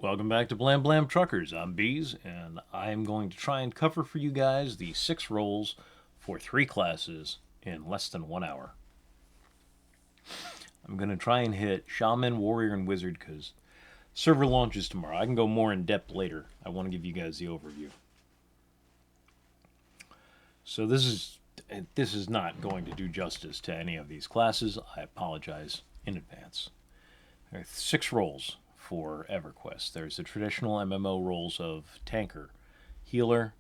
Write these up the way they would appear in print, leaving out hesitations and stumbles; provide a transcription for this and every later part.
Welcome back to Blam Blam Truckers. I'm Bees, and I'm going to try and cover for you guys the 6 roles for 3 classes in less than 1 hour. I'm going to try and hit Shaman, Warrior, and Wizard because server launches tomorrow. I can go more in depth later. I want to give you guys the overview. So this is not going to do justice to any of these classes. I apologize in advance. There are 6 roles for EverQuest. There's the traditional MMO roles of tanker, healer,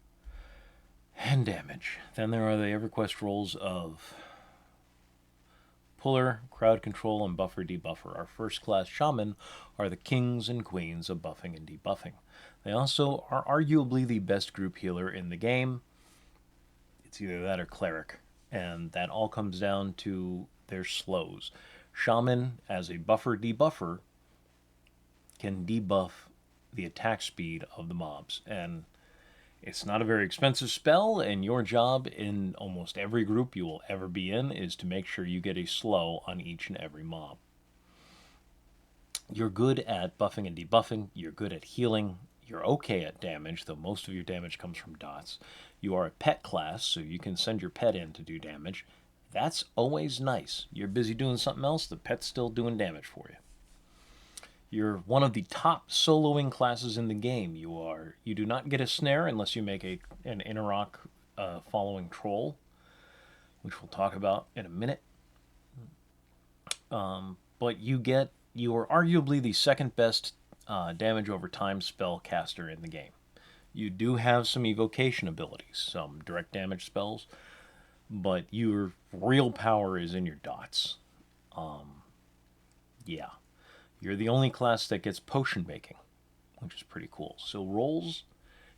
and damage. Then there are the EverQuest roles of puller, crowd control, and buffer debuffer. Our first class shaman are the kings and queens of buffing and debuffing. They also are arguably the best group healer in the game. It's either that or cleric, and that all comes down to their slows. Shaman, as a buffer debuffer, can debuff the attack speed of the mobs, and it's not a very expensive spell, and your job in almost every group you will ever be in is to make sure you get a slow on each and every mob. You're good at buffing and debuffing, you're good at healing, you're okay at damage, though most of your damage comes from dots. You are a pet class, so you can send your pet in to do damage. That's always nice. You're busy doing something else, the pet's still doing damage for you. You're one of the top soloing classes in the game. You do not get a snare unless you make an Interrock following troll, which we'll talk about in a minute. But you are arguably the second best damage over time spell caster in the game. You do have some evocation abilities, some direct damage spells, but your real power is in your dots. Yeah. You're the only class that gets potion making, which is pretty cool. So rolls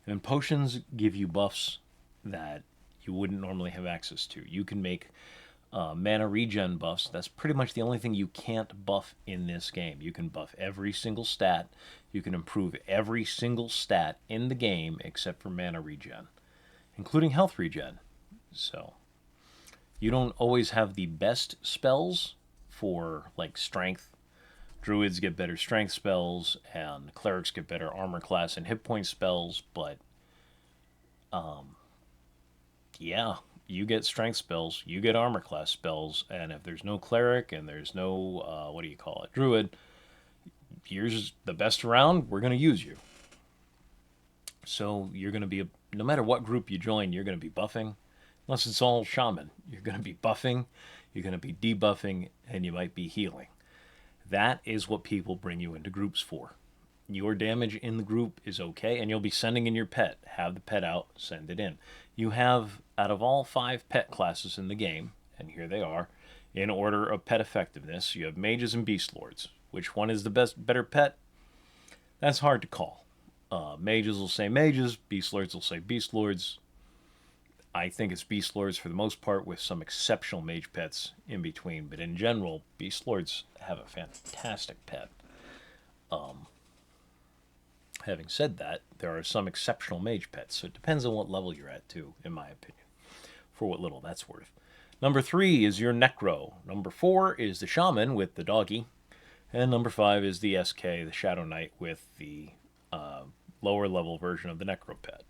and potions give you buffs that you wouldn't normally have access to. You can make mana regen buffs. That's pretty much the only thing you can't buff in this game. You can buff every single stat. You can improve every single stat in the game except for mana regen, including health regen. So you don't always have the best spells for like strength. Druids get better strength spells, and clerics get better armor class and hit point spells, but yeah, you get strength spells, you get armor class spells, and if there's no cleric and there's no, druid, here's the best around, we're going to use you. So you're going to be, no matter what group you join, you're going to be buffing, unless it's all shaman. You're going to be buffing, you're going to be debuffing, and you might be healing. That is what people bring you into groups for. Your damage in the group is okay, and you'll be sending in your pet. Have the pet out, send it in. You have, out of all 5 pet classes in the game, and here they are, in order of pet effectiveness, you have mages and beast lords. Which one is the better pet? That's hard to call. Mages will say mages, beast lords will say beast lords. I think it's beast lords for the most part, with some exceptional mage pets in between. But in general, beast lords have a fantastic pet. Having said that, there are some exceptional mage pets, so it depends on what level you're at too, in my opinion, for what little that's worth. Number 3 is your necro. Number 4 is the shaman with the doggy, and number 5 is the SK, the Shadow Knight, with the lower level version of the necro pet.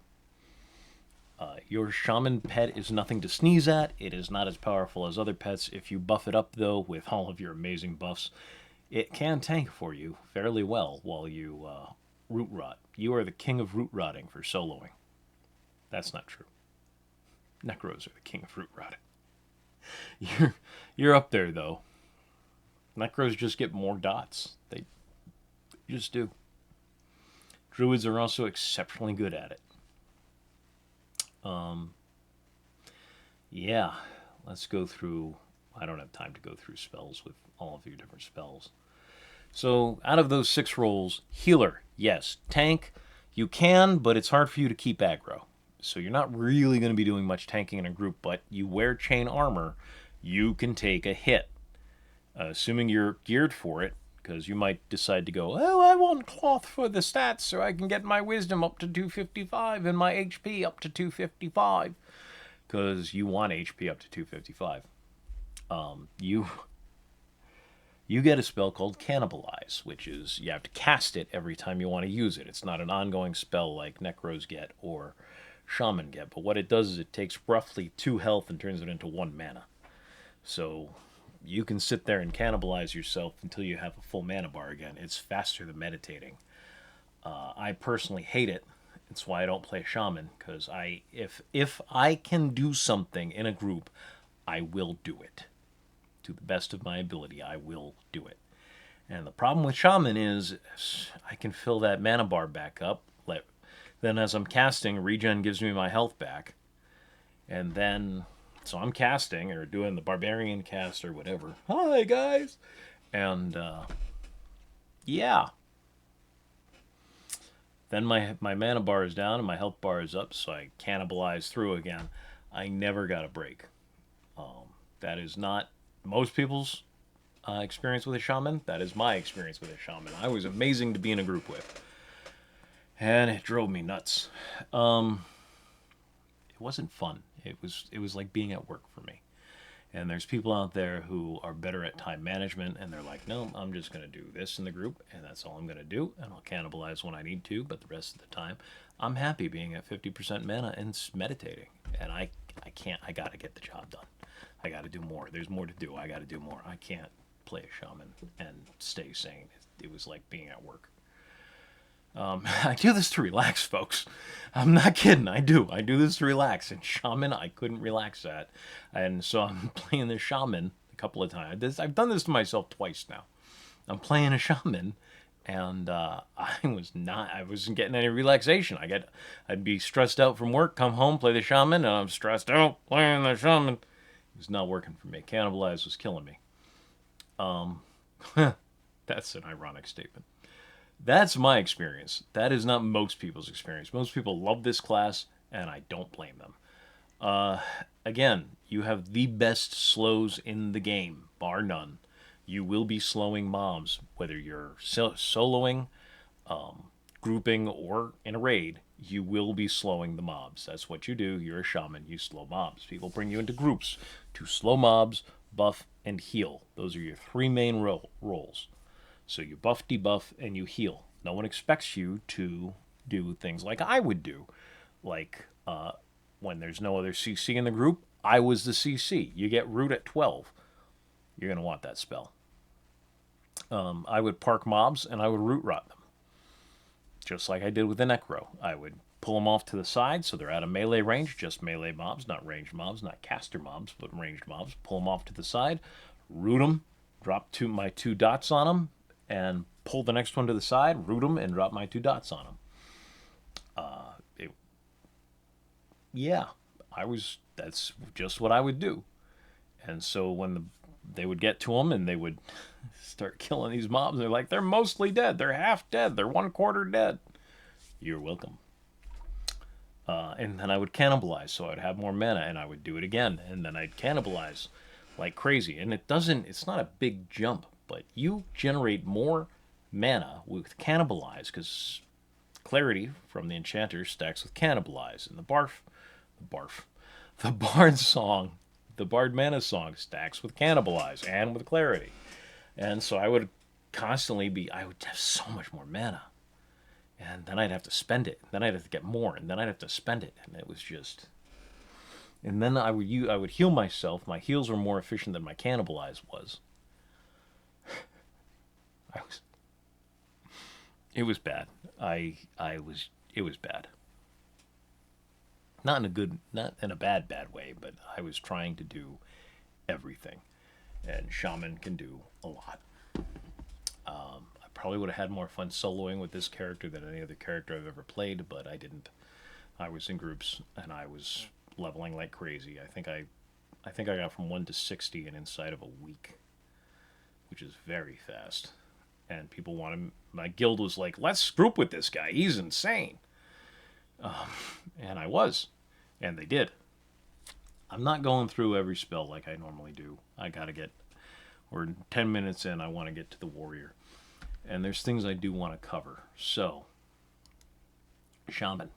Your shaman pet is nothing to sneeze at. It is not as powerful as other pets. If you buff it up, though, with all of your amazing buffs, it can tank for you fairly well while you root rot. You are the king of root rotting for soloing. That's not true. Necros are the king of root rotting. You're up there, though. Necros just get more dots. They just do. Druids are also exceptionally good at it. Yeah, let's go through. I don't have time to go through spells with all of your different spells. So, out of those 6 roles, healer, yes. Tank, you can, but it's hard for you to keep aggro. So, you're not really going to be doing much tanking in a group, but you wear chain armor, you can take a hit. Assuming you're geared for it, because you might decide to go, oh, I want cloth for the stats so I can get my wisdom up to 255 and my HP up to 255. Because you want HP up to 255. You you get a spell called Cannibalize, which is you have to cast it every time you want to use it. It's not an ongoing spell like Necros get or Shaman get, but what it does is it takes roughly 2 health and turns it into 1 mana. So you can sit there and cannibalize yourself until you have a full mana bar again. It's faster than meditating. I personally hate it. That's why I don't play Shaman, because if I can do something in a group, I will do it. To the best of my ability, I will do it. And the problem with Shaman is I can fill that mana bar back up. Then as I'm casting, regen gives me my health back. And then, so I'm casting or doing the barbarian cast or whatever. Hi, guys! And, yeah. Then my mana bar is down and my health bar is up, so I cannibalize through again. I never got a break. That is not most people's experience with a shaman. That is my experience with a shaman. I was amazing to be in a group with. And it drove me nuts. It wasn't fun. It was like being at work for me. And there's people out there who are better at time management, and they're like, no, I'm just going to do this in the group, and that's all I'm going to do, and I'll cannibalize when I need to, but the rest of the time, I'm happy being at 50% mana and meditating. And I can't, I got to get the job done. I got to do more. There's more to do. I got to do more. I can't play a shaman and stay sane. It was like being at work. I do this to relax, folks. I'm not kidding. I do. I do this to relax. And Shaman, I couldn't relax that. And so I'm playing the Shaman a couple of times. I've done this to myself twice now. I'm playing a Shaman, and I wasn't getting any relaxation. I'd be stressed out from work, come home, play the Shaman, and I'm stressed out playing the Shaman. It was not working for me. Cannibalize was killing me. That's an ironic statement. That's my experience. That is not most people's experience. Most people love this class, and I don't blame them. Again, you have the best slows in the game, bar none. You will be slowing mobs, whether you're soloing, grouping, or in a raid. You will be slowing the mobs. That's what you do. You're a shaman. You slow mobs. People bring you into groups to slow mobs, buff, and heal. Those are your 3 main roles. So you buff, debuff, and you heal. No one expects you to do things like I would do. Like when there's no other CC in the group, I was the CC. You get root at 12. You're going to want that spell. I would park mobs and I would root rot them. Just like I did with the Necro. I would pull them off to the side so they're out of melee range. Just melee mobs, not ranged mobs, not caster mobs, but ranged mobs. Pull them off to the side, root them, drop my 2 dots on them, and pull the next one to the side, root them, and drop my 2 dots on them. That's just what I would do. And so when they would get to them and they would start killing these mobs, they're like, they're mostly dead, they're half dead, they're 1/4 dead. You're welcome. And then I would cannibalize, so I'd have more mana, and I would do it again, and then I'd cannibalize like crazy. And it's not a big jump, but you generate more mana with cannibalize, because clarity from the enchanter stacks with cannibalize, and the bard mana song stacks with cannibalize and with clarity. And so I would I would have so much more mana, and then I'd have to spend it, then I'd have to get more, and then I'd have to spend it, and it was just. And then I would heal myself. My heals were more efficient than my cannibalize was. It was bad. It was bad. Not in a bad way, but I was trying to do everything, and Shaman can do a lot. I probably would have had more fun soloing with this character than any other character I've ever played, but I didn't. I was in groups and I was leveling like crazy. I think I got from 1 to 60 and inside of a week, which is very fast. And people wanted, my guild was like, let's group with this guy. He's insane. And I was. And they did. I'm not going through every spell like I normally do. We're 10 minutes in, I want to get to the warrior. And there's things I do want to cover. So, Shaman.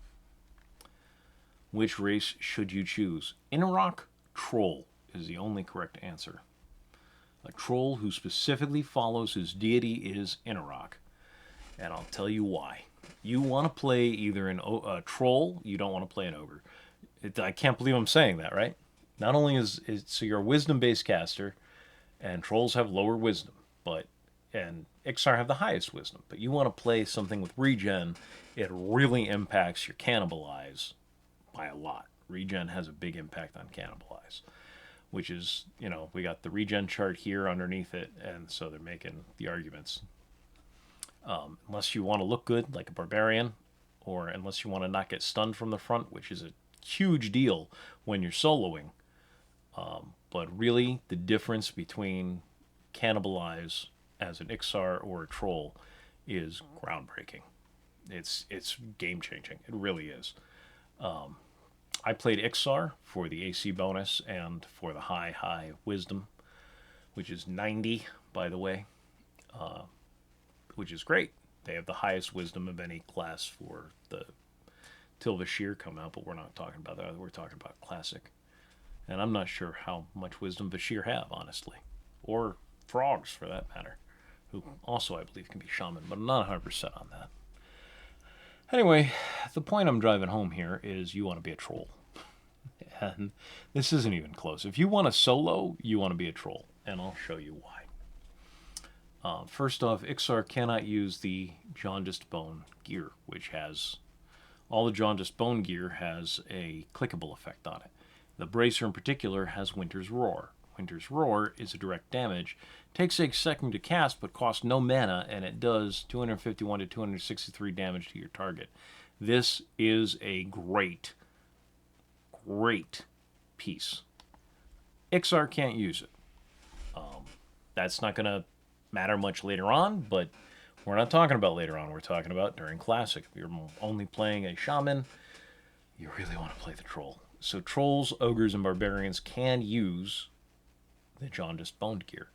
Which race should you choose? Inrock Troll is the only correct answer. A troll who specifically follows his deity is Inarok. And I'll tell you why. You want to play either a troll, you don't want to play an ogre. I can't believe I'm saying that, right? Not only so you're a wisdom-based caster, and trolls have lower wisdom, and Ixar have the highest wisdom. But you want to play something with regen, it really impacts your cannibalize by a lot. Regen has a big impact on cannibalize, which is, we got the regen chart here underneath it, and so they're making the arguments. Unless you want to look good like a barbarian, or unless you want to not get stunned from the front, which is a huge deal when you're soloing. But really, the difference between cannibalize as an Ixar or a troll is groundbreaking. It's game changing. It really is. I played Ixar for the AC bonus and for the high wisdom, which is 90, by the way, which is great. They have the highest wisdom of any class for the till Vashir come out, but we're not talking about that. We're talking about classic. And I'm not sure how much wisdom Vashir have, honestly. Or frogs, for that matter, who also, I believe, can be shaman, but I'm not 100% on that. Anyway, the point I'm driving home here is you want to be a troll. And this isn't even close. If you want a solo, you want to be a troll, and I'll show you why. First off, Ixar cannot use the Jaundiced Bone gear, which has... all the Jaundiced Bone gear has a clickable effect on it. The Bracer in particular has Winter's Roar. Winter's Roar is a direct damage. Takes a second to cast, but costs no mana, and it does 251 to 263 damage to your target. This is a great piece. Ixar can't use it. That's not going to matter much later on, but we're not talking about later on. We're talking about during Classic. If you're only playing a shaman, you really want to play the troll. So trolls, ogres, and barbarians can use the Jaundiced Bone gear.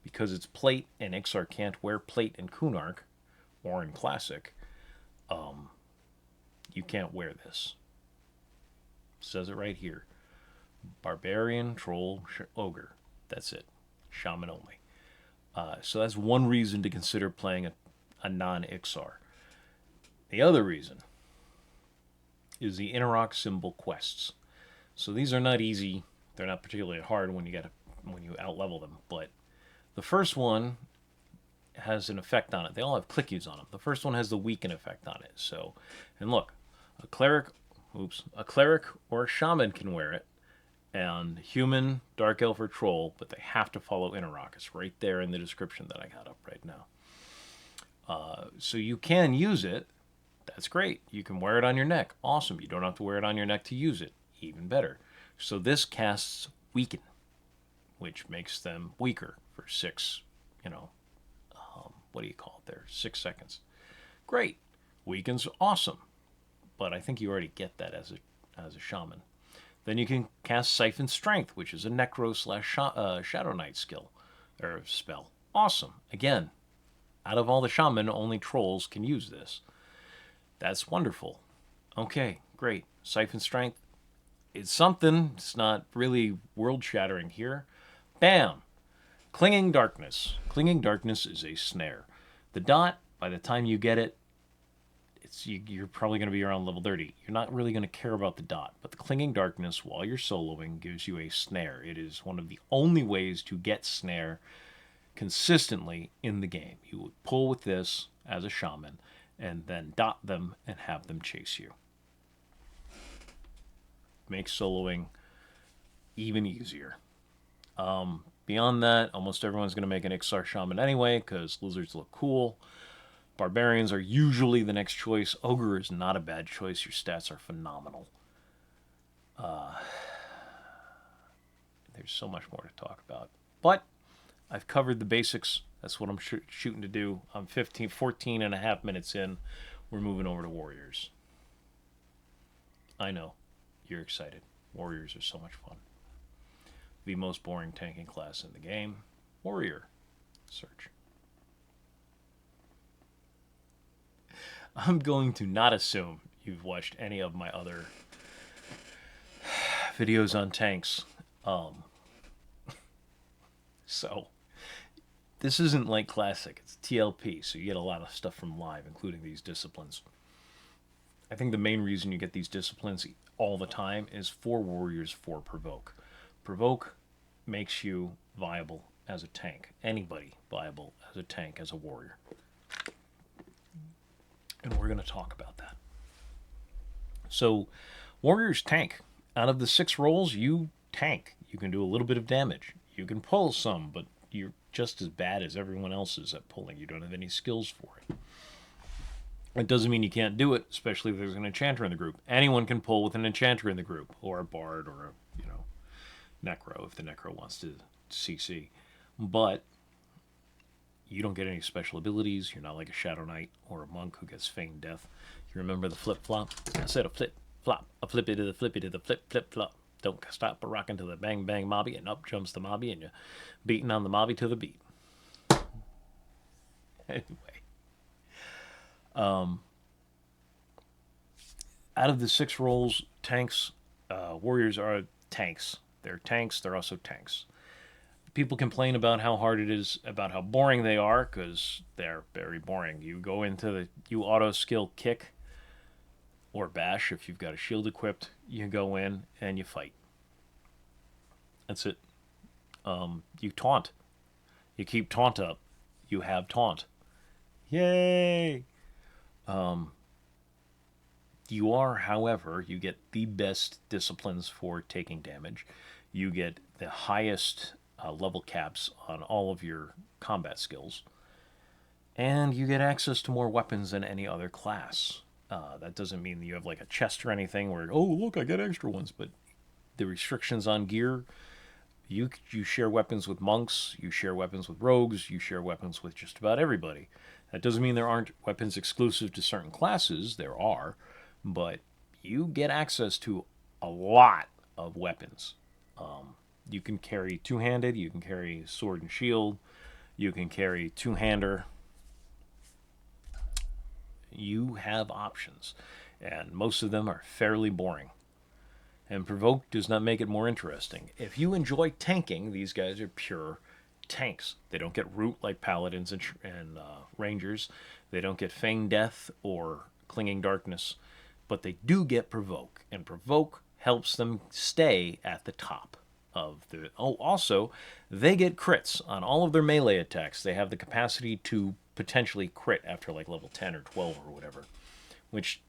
Because it's plate, and Ixar can't wear plate in Kunark, or in Classic, you can't wear this. It says it right here. Barbarian, troll, ogre. That's it. Shaman only. So that's one reason to consider playing a non-Ixar. The other reason is the Inarok symbol quests. So these are not easy. They're not particularly hard when you outlevel them. But the first one has an effect on it. They all have clickies on them. The first one has the weaken effect on it. So, and look, a cleric or a shaman can wear it, and human, dark elf, or troll, but they have to follow Inarok. It's right there in the description that I got up right now. So you can use it. That's great. You can wear it on your neck. Awesome. You don't have to wear it on your neck to use it. Even better. So this casts weaken, which makes them weaker for 6, what do you call it there? 6 seconds. Great. Weaken's awesome. But I think you already get that as a shaman. Then you can cast Siphon Strength, which is a Necro / Shadow Knight skill, or spell. Awesome. Again, out of all the shaman, only trolls can use this. That's wonderful. Okay, great. Siphon Strength. It's something. It's not really world-shattering here. Bam! Clinging Darkness. Clinging Darkness is a snare. The dot, by the time you get it, you're probably going to be around level 30. You're not really going to care about the dot, but the Clinging Darkness, while you're soloing, gives you a snare. It is one of the only ways to get snare consistently in the game. You would pull with this as a shaman, and then dot them and have them chase you. Makes soloing even easier. Beyond that, almost everyone's going to make an Ixar shaman anyway, because lizards look cool. Barbarians are usually the next choice. Ogre is not a bad choice. Your stats are phenomenal. There's so much more to talk about. But I've covered the basics. That's what I'm shooting to do. I'm 14 and a half minutes in. We're moving over to Warriors. I know. You're excited. Warriors are so much fun. The most boring tanking class in the game. Warrior. Search. I'm going to not assume you've watched any of my other videos on tanks. So, this isn't like Classic. It's TLP, so you get a lot of stuff from Live, including these disciplines. I think the main reason you get these disciplines all the time is for Warriors for Provoke. Provoke makes you viable as a tank. Anybody viable as a tank, as a warrior. And we're going to talk about that. So, Warriors tank. Out of the 6 roles, you tank. You can do a little bit of damage. You can pull some, but you're just as bad as everyone else is at pulling. You don't have any skills for it. It doesn't mean you can't do it, especially if there's an enchanter in the group. Anyone can pull with an enchanter in the group, or a bard, or a necro, if the necro wants to CC. But you don't get any special abilities. You're not like a Shadow Knight or a monk who gets feigned death. You remember the flip-flop? I said a flip-flop, a flippy to the flippy to the flip-flip-flop. Don't stop a rocking to the bang-bang mobby, and up jumps the mobby, and you're beating on the mobby to the beat. Anyway. Out of the 6 roles, tanks, warriors are tanks. They're tanks, they're also tanks. People complain about how hard it is, about how boring they are, because they're very boring. You go into you auto skill kick, or bash if you've got a shield equipped. You go in and you fight. That's it. You taunt. You keep taunt up. You have taunt. Yay! You are, however, you get the best disciplines for taking damage. You get the highest level caps on all of your combat skills. And you get access to more weapons than any other class. That doesn't mean that you have like a chest or anything where, oh, look, I get extra ones. But the restrictions on gear, you share weapons with monks, you share weapons with rogues, you share weapons with just about everybody. That doesn't mean there aren't weapons exclusive to certain classes. There are. But you get access to a lot of weapons. You can carry two-handed, you can carry sword and shield, you can carry two-hander. You have options, and most of them are fairly boring. And Provoke does not make it more interesting. If you enjoy tanking, these guys are pure tanks. They don't get root like paladins and rangers. They don't get feigned death or clinging darkness. But they do get Provoke, and Provoke helps them stay at the top of the... Oh, also, they get crits on all of their melee attacks. They have the capacity to potentially crit after like level 10 or 12 or whatever, which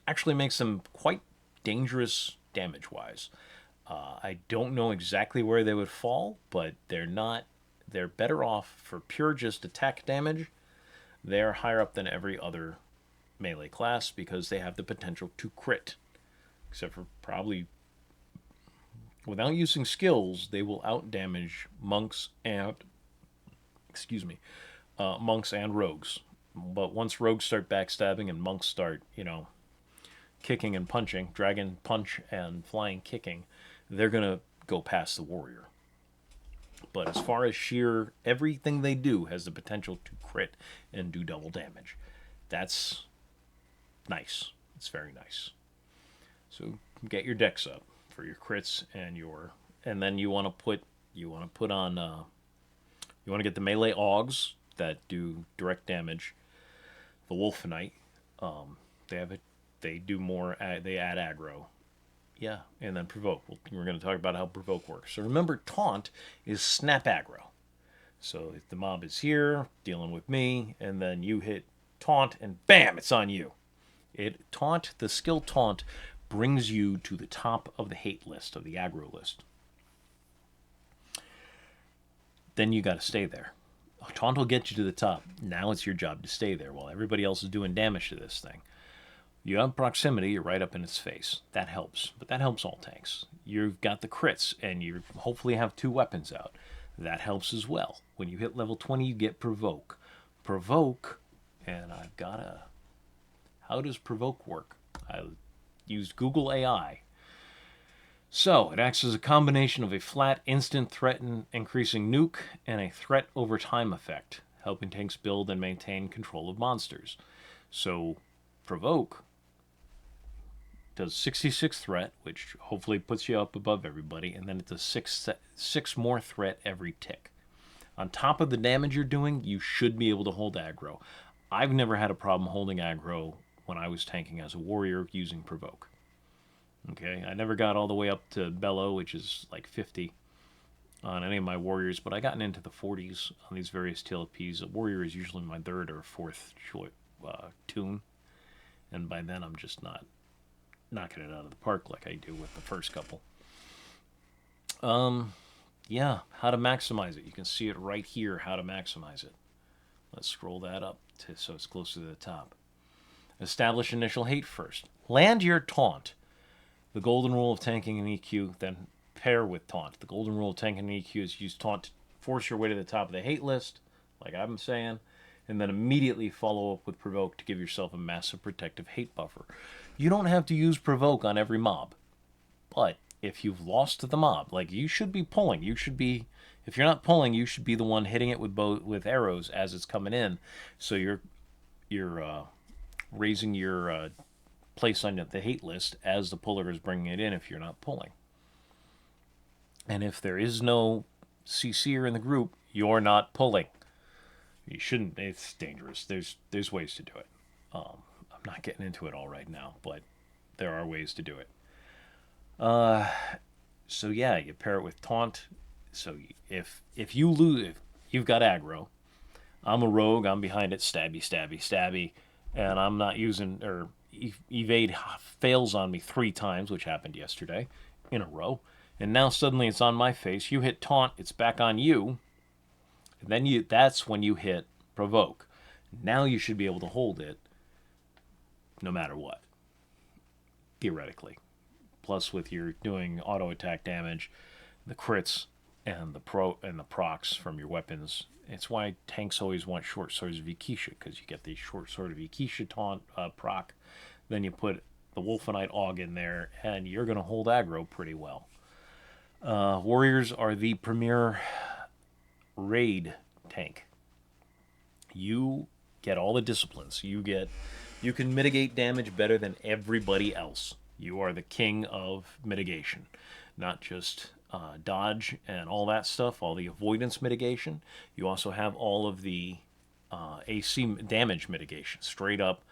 actually makes them quite dangerous damage-wise. I don't know exactly where they would fall, but they're better off for pure just attack damage. They're higher up than every other melee class because they have the potential to crit. Except for probably, without using skills, they will outdamage monks and, monks and rogues. But once rogues start backstabbing and monks start, kicking and punching, dragon punch and flying kicking, they're going to go past the warrior. But as far as sheer, everything they do has the potential to crit and do double damage. That's nice. It's very nice. So get your decks up for your crits and then you want to put on you want to get the melee augs that do direct damage. The Wolfenite, they do more. They add aggro. Yeah, and then Provoke. We're going to talk about how Provoke works. So remember, Taunt is snap aggro. So if the mob is here dealing with me, and then you hit Taunt, and bam, it's on you. The skill Taunt brings you to the top of the hate list, of the aggro list. Then you got to stay there. Taunt will get you to the top. Now it's your job to stay there while everybody else is doing damage to this thing. You have proximity, you're right up in its face. That helps, but that helps all tanks. You've got the crits, and you hopefully have 2 weapons out. That helps as well. When you hit level 20, you get Provoke. Provoke, and I've got a... How does Provoke work? I used Google AI. So, it acts as a combination of a flat, instant threat increasing nuke and a threat over time effect, helping tanks build and maintain control of monsters. So, Provoke does 66 threat, which hopefully puts you up above everybody, and then it does 6 more threat every tick. On top of the damage you're doing, you should be able to hold aggro. I've never had a problem holding aggro when I was tanking as a warrior using Provoke. Okay, I never got all the way up to Bellow, which is like 50 on any of my warriors, but I gotten into the 40s on these various TLPs. A warrior is usually my third or fourth tune, and by then I'm just not knocking it out of the park like I do with the first couple. Yeah, how to maximize it. You can see it right here, how to maximize it. Let's scroll that up so it's closer to the top. Establish initial hate first. Land your taunt. The golden rule of tanking an EQ, then pair with taunt. The golden rule of tanking an EQ is use taunt to force your way to the top of the hate list, like I'm saying, and then immediately follow up with Provoke to give yourself a massive protective hate buffer. You don't have to use Provoke on every mob, but if you've lost the mob, like you should be pulling, you should be, if you're not pulling, you should be the one hitting it with arrows as it's coming in, so you're raising your place on the hate list as the puller is bringing it in if you're not pulling. And if there is no CC'er in the group, you're not pulling. You shouldn't. It's dangerous. There's ways to do it. I'm not getting into it all right now, but there are ways to do it. So yeah, you pair it with taunt. So if you lose, if you've got aggro, I'm a rogue. I'm behind it. Stabby, stabby, stabby, and I'm not using or evade fails on me 3 times, which happened yesterday in a row, and now suddenly it's on my face. You hit taunt, it's back on you, and then that's when you hit Provoke. Now you should be able to hold it no matter what, theoretically. Plus, with your doing auto attack damage, the crits and the procs from your weapons. It's why tanks always want short swords of Ikisha, because you get the short sword of Ikisha taunt proc. Then you put the Wolfenite Aug in there, and you're going to hold aggro pretty well. Warriors are the premier raid tank. You get all the disciplines. You can mitigate damage better than everybody else. You are the king of mitigation, not just dodge and all that stuff, all the avoidance mitigation. You also have all of the AC damage mitigation. Straight up,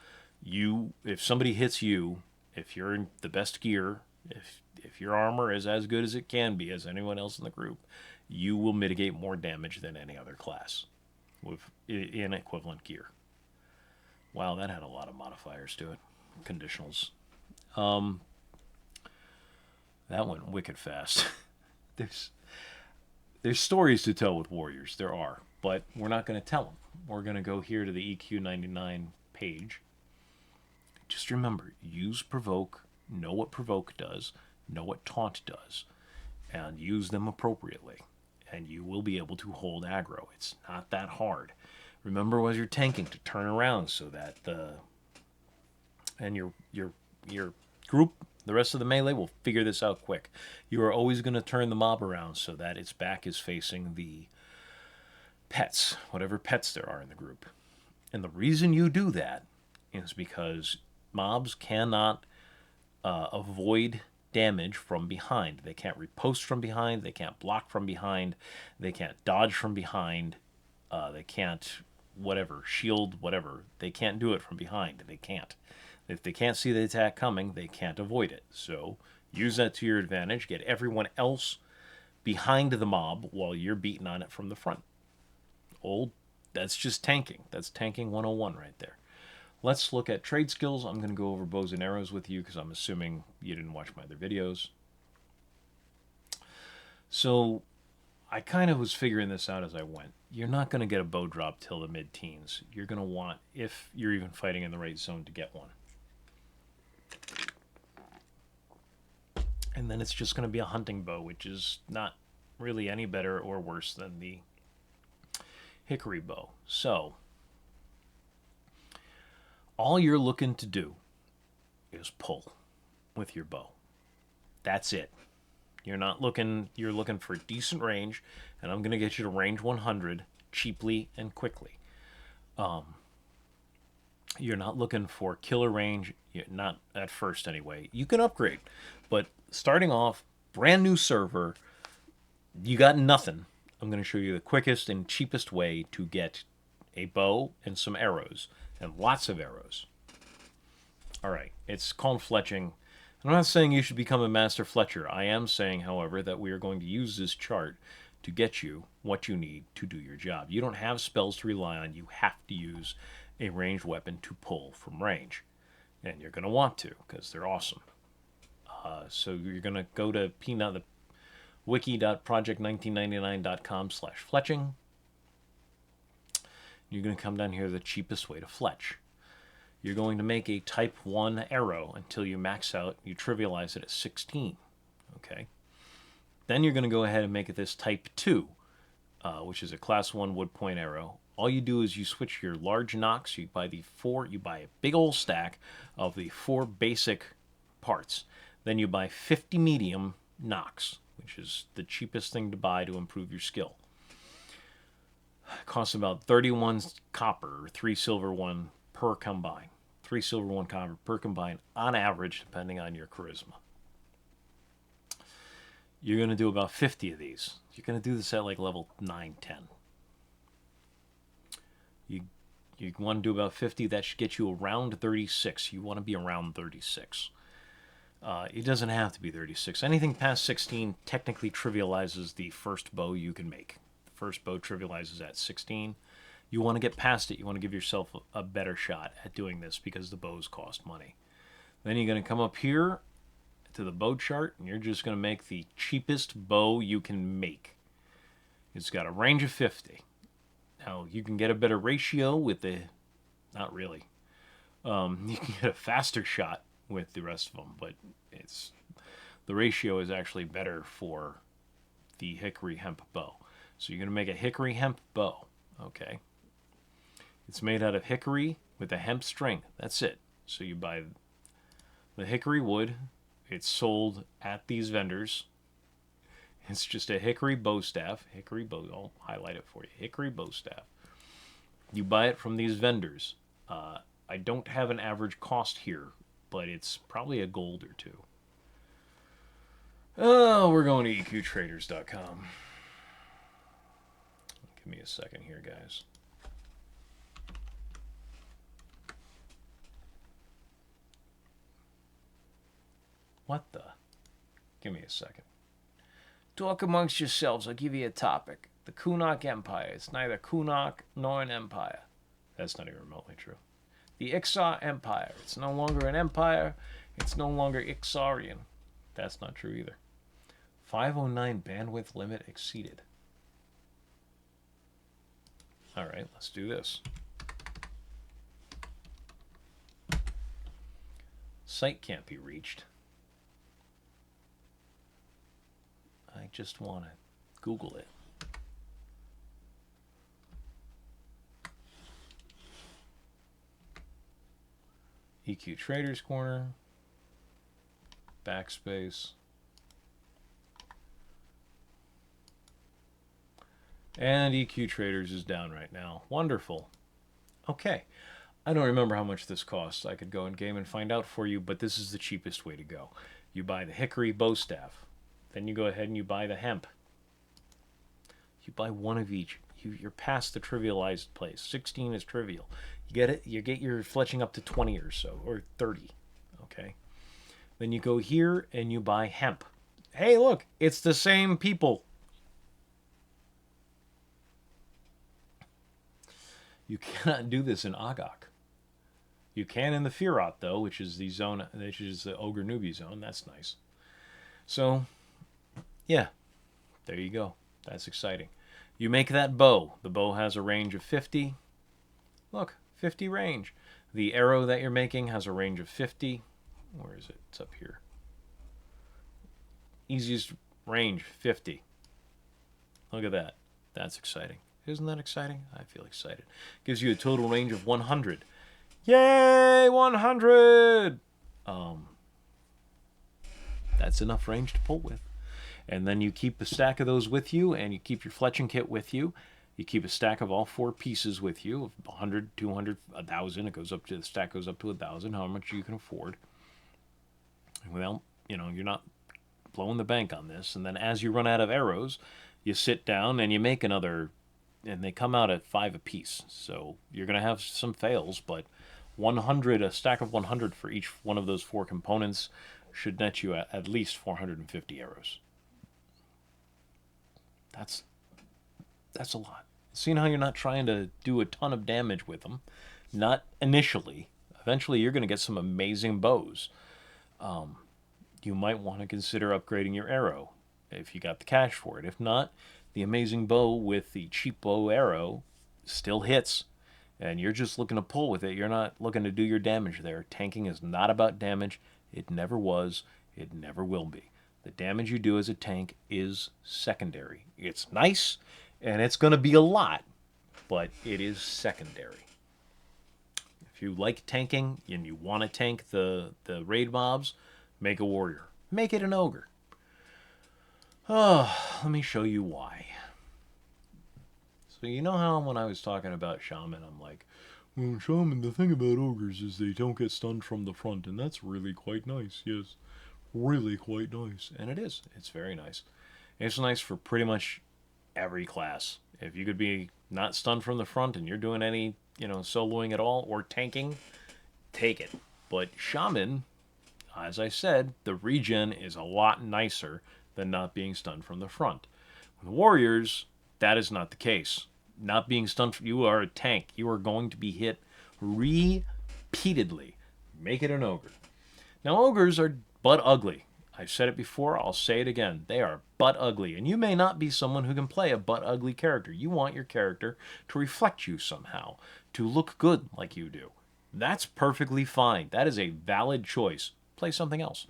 if somebody hits you, if you're in the best gear, if your armor is as good as it can be as anyone else in the group, you will mitigate more damage than any other class in equivalent gear. Wow, that had a lot of modifiers to it. Conditionals. That went wicked fast. There's stories to tell with warriors. There are, but we're not going to tell them. We're going to go here to the EQ99 page. Just remember, use Provoke, know what Provoke does, know what Taunt does, and use them appropriately, and you will be able to hold aggro. It's not that hard. Remember, as you're tanking, to turn around so that your group, the rest of the melee, will figure this out quick. You are always going to turn the mob around so that its back is facing the pets, whatever pets there are in the group. And the reason you do that is because mobs cannot avoid damage from behind. They can't riposte from behind. They can't block from behind. They can't dodge from behind. They can't shield, whatever. They can't do it from behind. They can't. If they can't see the attack coming, they can't avoid it. So use that to your advantage. Get everyone else behind the mob while you're beating on it from the front. That's just tanking. That's tanking 101 right there. Let's look at trade skills. I'm going to go over bows and arrows with you because I'm assuming you didn't watch my other videos. So I kind of was figuring this out as I went. You're not going to get a bow drop till the mid-teens. You're going to want, if you're even fighting in the right zone, to get one. And then it's just going to be a hunting bow, which is not really any better or worse than the hickory bow. So all you're looking to do is pull with your bow. That's it. You're looking for decent range, and I'm going to get you to range 100 cheaply and quickly. You're not looking for killer range, not at first anyway. You can upgrade, but starting off, brand new server, you got nothing. I'm going to show you the quickest and cheapest way to get a bow and some arrows, and lots of arrows. All right, it's called fletching. I'm not saying you should become a master fletcher. I am saying, however, that we are going to use this chart to get you what you need to do your job. You don't have spells to rely on. You have to use a ranged weapon to pull from range. And you're going to want to, because they're awesome. So you're going to go to the wiki.project1999.com/fletching. You're going to come down here to the cheapest way to fletch. You're going to make a type 1 arrow until you max out, you trivialize it at 16. Okay. Then you're going to go ahead and make it this type 2, which is a class 1 wood point arrow. All you do is you switch your large nocks. You buy a big old stack of the 4 basic parts. Then you buy 50 medium nocks, which is the cheapest thing to buy to improve your skill. It costs about 31 copper or 3 silver 1 per combine. 3 silver 1 copper per combine on average, depending on your charisma. You're going to do about 50 of these. You're going to do this at like level 9, 10. You want to do about 50. That should get you around 36. You want to be around 36. It doesn't have to be 36. Anything past 16 technically trivializes the first bow you can make. The first bow trivializes at 16. You want to get past it. You want to give yourself a better shot at doing this because the bows cost money. Then you're going to come up here to the bow chart, and you're just going to make the cheapest bow you can make. It's got a range of 50. Now, you can get a better ratio with the... Not really. You can get a faster shot with the rest of them, but the ratio is actually better for the hickory hemp bow. So you're going to make a hickory hemp bow, okay? It's made out of hickory with a hemp string. That's it. So you buy the hickory wood. It's sold at these vendors. It's just a hickory bow staff. Hickory bow. I'll highlight it for you. Hickory bow staff. You buy it from these vendors. I don't have an average cost here, but it's probably a gold or two. Oh, we're going to eqtraders.com. Give me a second here, guys. What the? Give me a second. Talk amongst yourselves. I'll give you a topic. The Kunok Empire. It's neither Kunok nor an empire. That's not even remotely true. The Ixar Empire. It's no longer an empire. It's no longer Ixarian. That's not true either. 509 bandwidth limit exceeded. All right, let's do this. Site can't be reached. I just want to Google it. EQ Traders Corner. Backspace. And EQ Traders is down right now. Wonderful. Okay. I don't remember how much this costs. I could go in game and find out for you, but this is the cheapest way to go. You buy the hickory bow staff. Then you go ahead and you buy the hemp. You buy one of each. You're past the trivialized place. 16 is trivial. You get it. You get your fletching up to 20 or so, or 30. Okay. Then you go here and you buy hemp. Hey, look, it's the same people. You cannot do this in Agok. You can in the Firot, though, which is the zone, which is the Ogre Newbie zone. That's nice. So, yeah, there you go. That's exciting. You make that bow. The bow has a range of 50. Look, 50 range. The arrow that you're making has a range of 50. Where is it? It's up here. Easiest range, 50. Look at that. That's exciting. Isn't that exciting? I feel excited. Gives you a total range of 100. Yay, 100! That's enough range to pull with. And then you keep a stack of those with you, and you keep your fletching kit with you. You keep a stack of all 4 pieces with you, of 100, 200, 1,000. It goes up to, the stack goes up to 1,000, how much you can afford. Well, you know, you're not blowing the bank on this. And then as you run out of arrows, You sit down and you make another, and they come out at 5 apiece. So you're going to have some fails, but 100, a stack of 100 for each one of those 4 components should net you at least 450 arrows. That's a lot. Seeing how you're not trying to do a ton of damage with them, not initially. Eventually, you're going to get some amazing bows. You might want to consider upgrading your arrow if you got the cash for it. If not, the amazing bow with the cheap bow arrow still hits, and you're just looking to pull with it. You're not looking to do your damage there. Tanking is not about damage. It never was. It never will be. The damage you do as a tank is secondary. It's nice, and it's going to be a lot, but it is secondary. If you like tanking and you want to tank the raid mobs, make a warrior. Make it an ogre. Oh, let me show you why. So you know how when I was talking about shaman, I'm like, well, shaman, the thing about ogres is they don't get stunned from the front, and that's really quite nice, yes. Really quite nice. And it is. It's very nice. It's nice for pretty much every class. If you could be not stunned from the front and you're doing any, soloing at all or tanking, take it. But shaman, as I said, the regen is a lot nicer than not being stunned from the front. With warriors, that is not the case. Not being stunned, you are a tank. You are going to be hit repeatedly. Make it an ogre. Now, ogres are butt ugly. I've said it before, I'll say it again. They are butt ugly. And you may not be someone who can play a butt ugly character. You want your character to reflect you somehow, to look good like you do. That's perfectly fine. That is a valid choice. Play something else.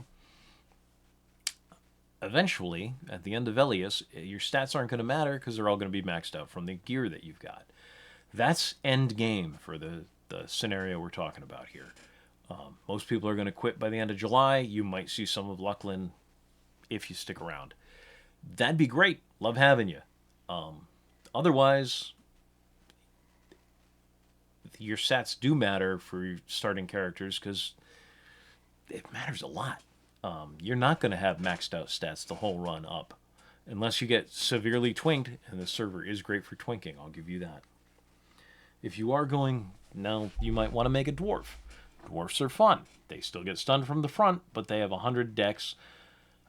Eventually, at the end of Elias, your stats aren't going to matter because they're all going to be maxed out from the gear that you've got. That's end game for the scenario we're talking about here. Most people are going to quit by the end of July. You might see some of Luckland if you stick around. That'd be great. Love having you. Otherwise, your stats do matter for your starting characters because it matters a lot. You're not going to have maxed out stats the whole run up unless you get severely twinked, and the server is great for twinking. I'll give you that. If you are going, now you might want to make a dwarf. Dwarfs are fun. They still get stunned from the front, but they have 100 dex.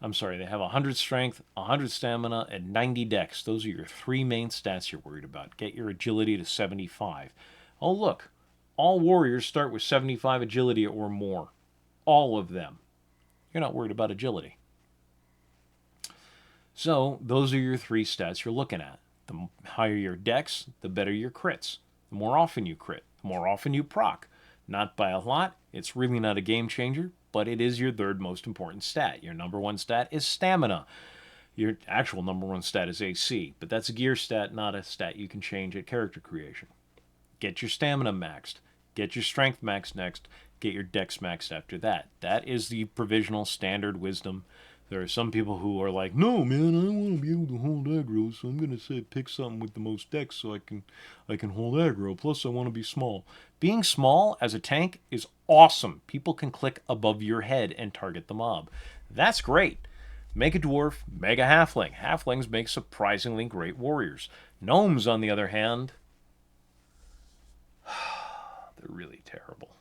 They have 100 strength, 100 stamina, and 90 dex. Those are your 3 main stats you're worried about. Get your agility to 75. Oh, look. All warriors start with 75 agility or more. All of them. You're not worried about agility. So, those are your 3 stats you're looking at. The higher your dex, the better your crits. The more often you crit, the more often you proc. Not by a lot. It's really not a game changer, but it is your 3rd most important stat. Your number 1 stat is stamina. Your actual number 1 stat is AC, but that's a gear stat, not a stat you can change at character creation. Get your stamina maxed. Get your strength maxed next. Get your dex maxed after that. That is the provisional standard wisdom. There are some people who are like, no, man, I want to be able to hold aggro, so I'm going to say pick something with the most dex so I can hold aggro. Plus, I want to be small. Being small as a tank is awesome. People can click above your head and target the mob. That's great. Make a dwarf, make a halfling. Halflings make surprisingly great warriors. Gnomes, on the other hand, they're really terrible.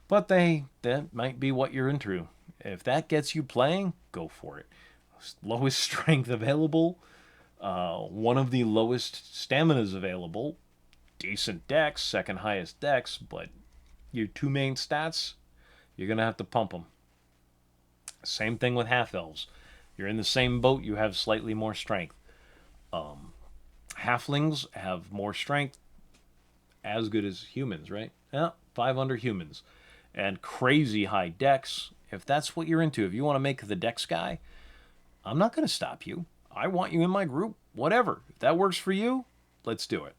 But that might be what you're into. If that gets you playing, go for it. Lowest strength available, one of the lowest staminas available, decent dex, 2nd highest dex, but your 2 main stats, you're going to have to pump them. Same thing with half-elves. You're in the same boat, you have slightly more strength. Halflings have more strength, as good as humans, right? Yeah, 5 under humans. And crazy high dex. If that's what you're into, if you want to make the dex guy, I'm not going to stop you. I want you in my group. Whatever. If that works for you, let's do it.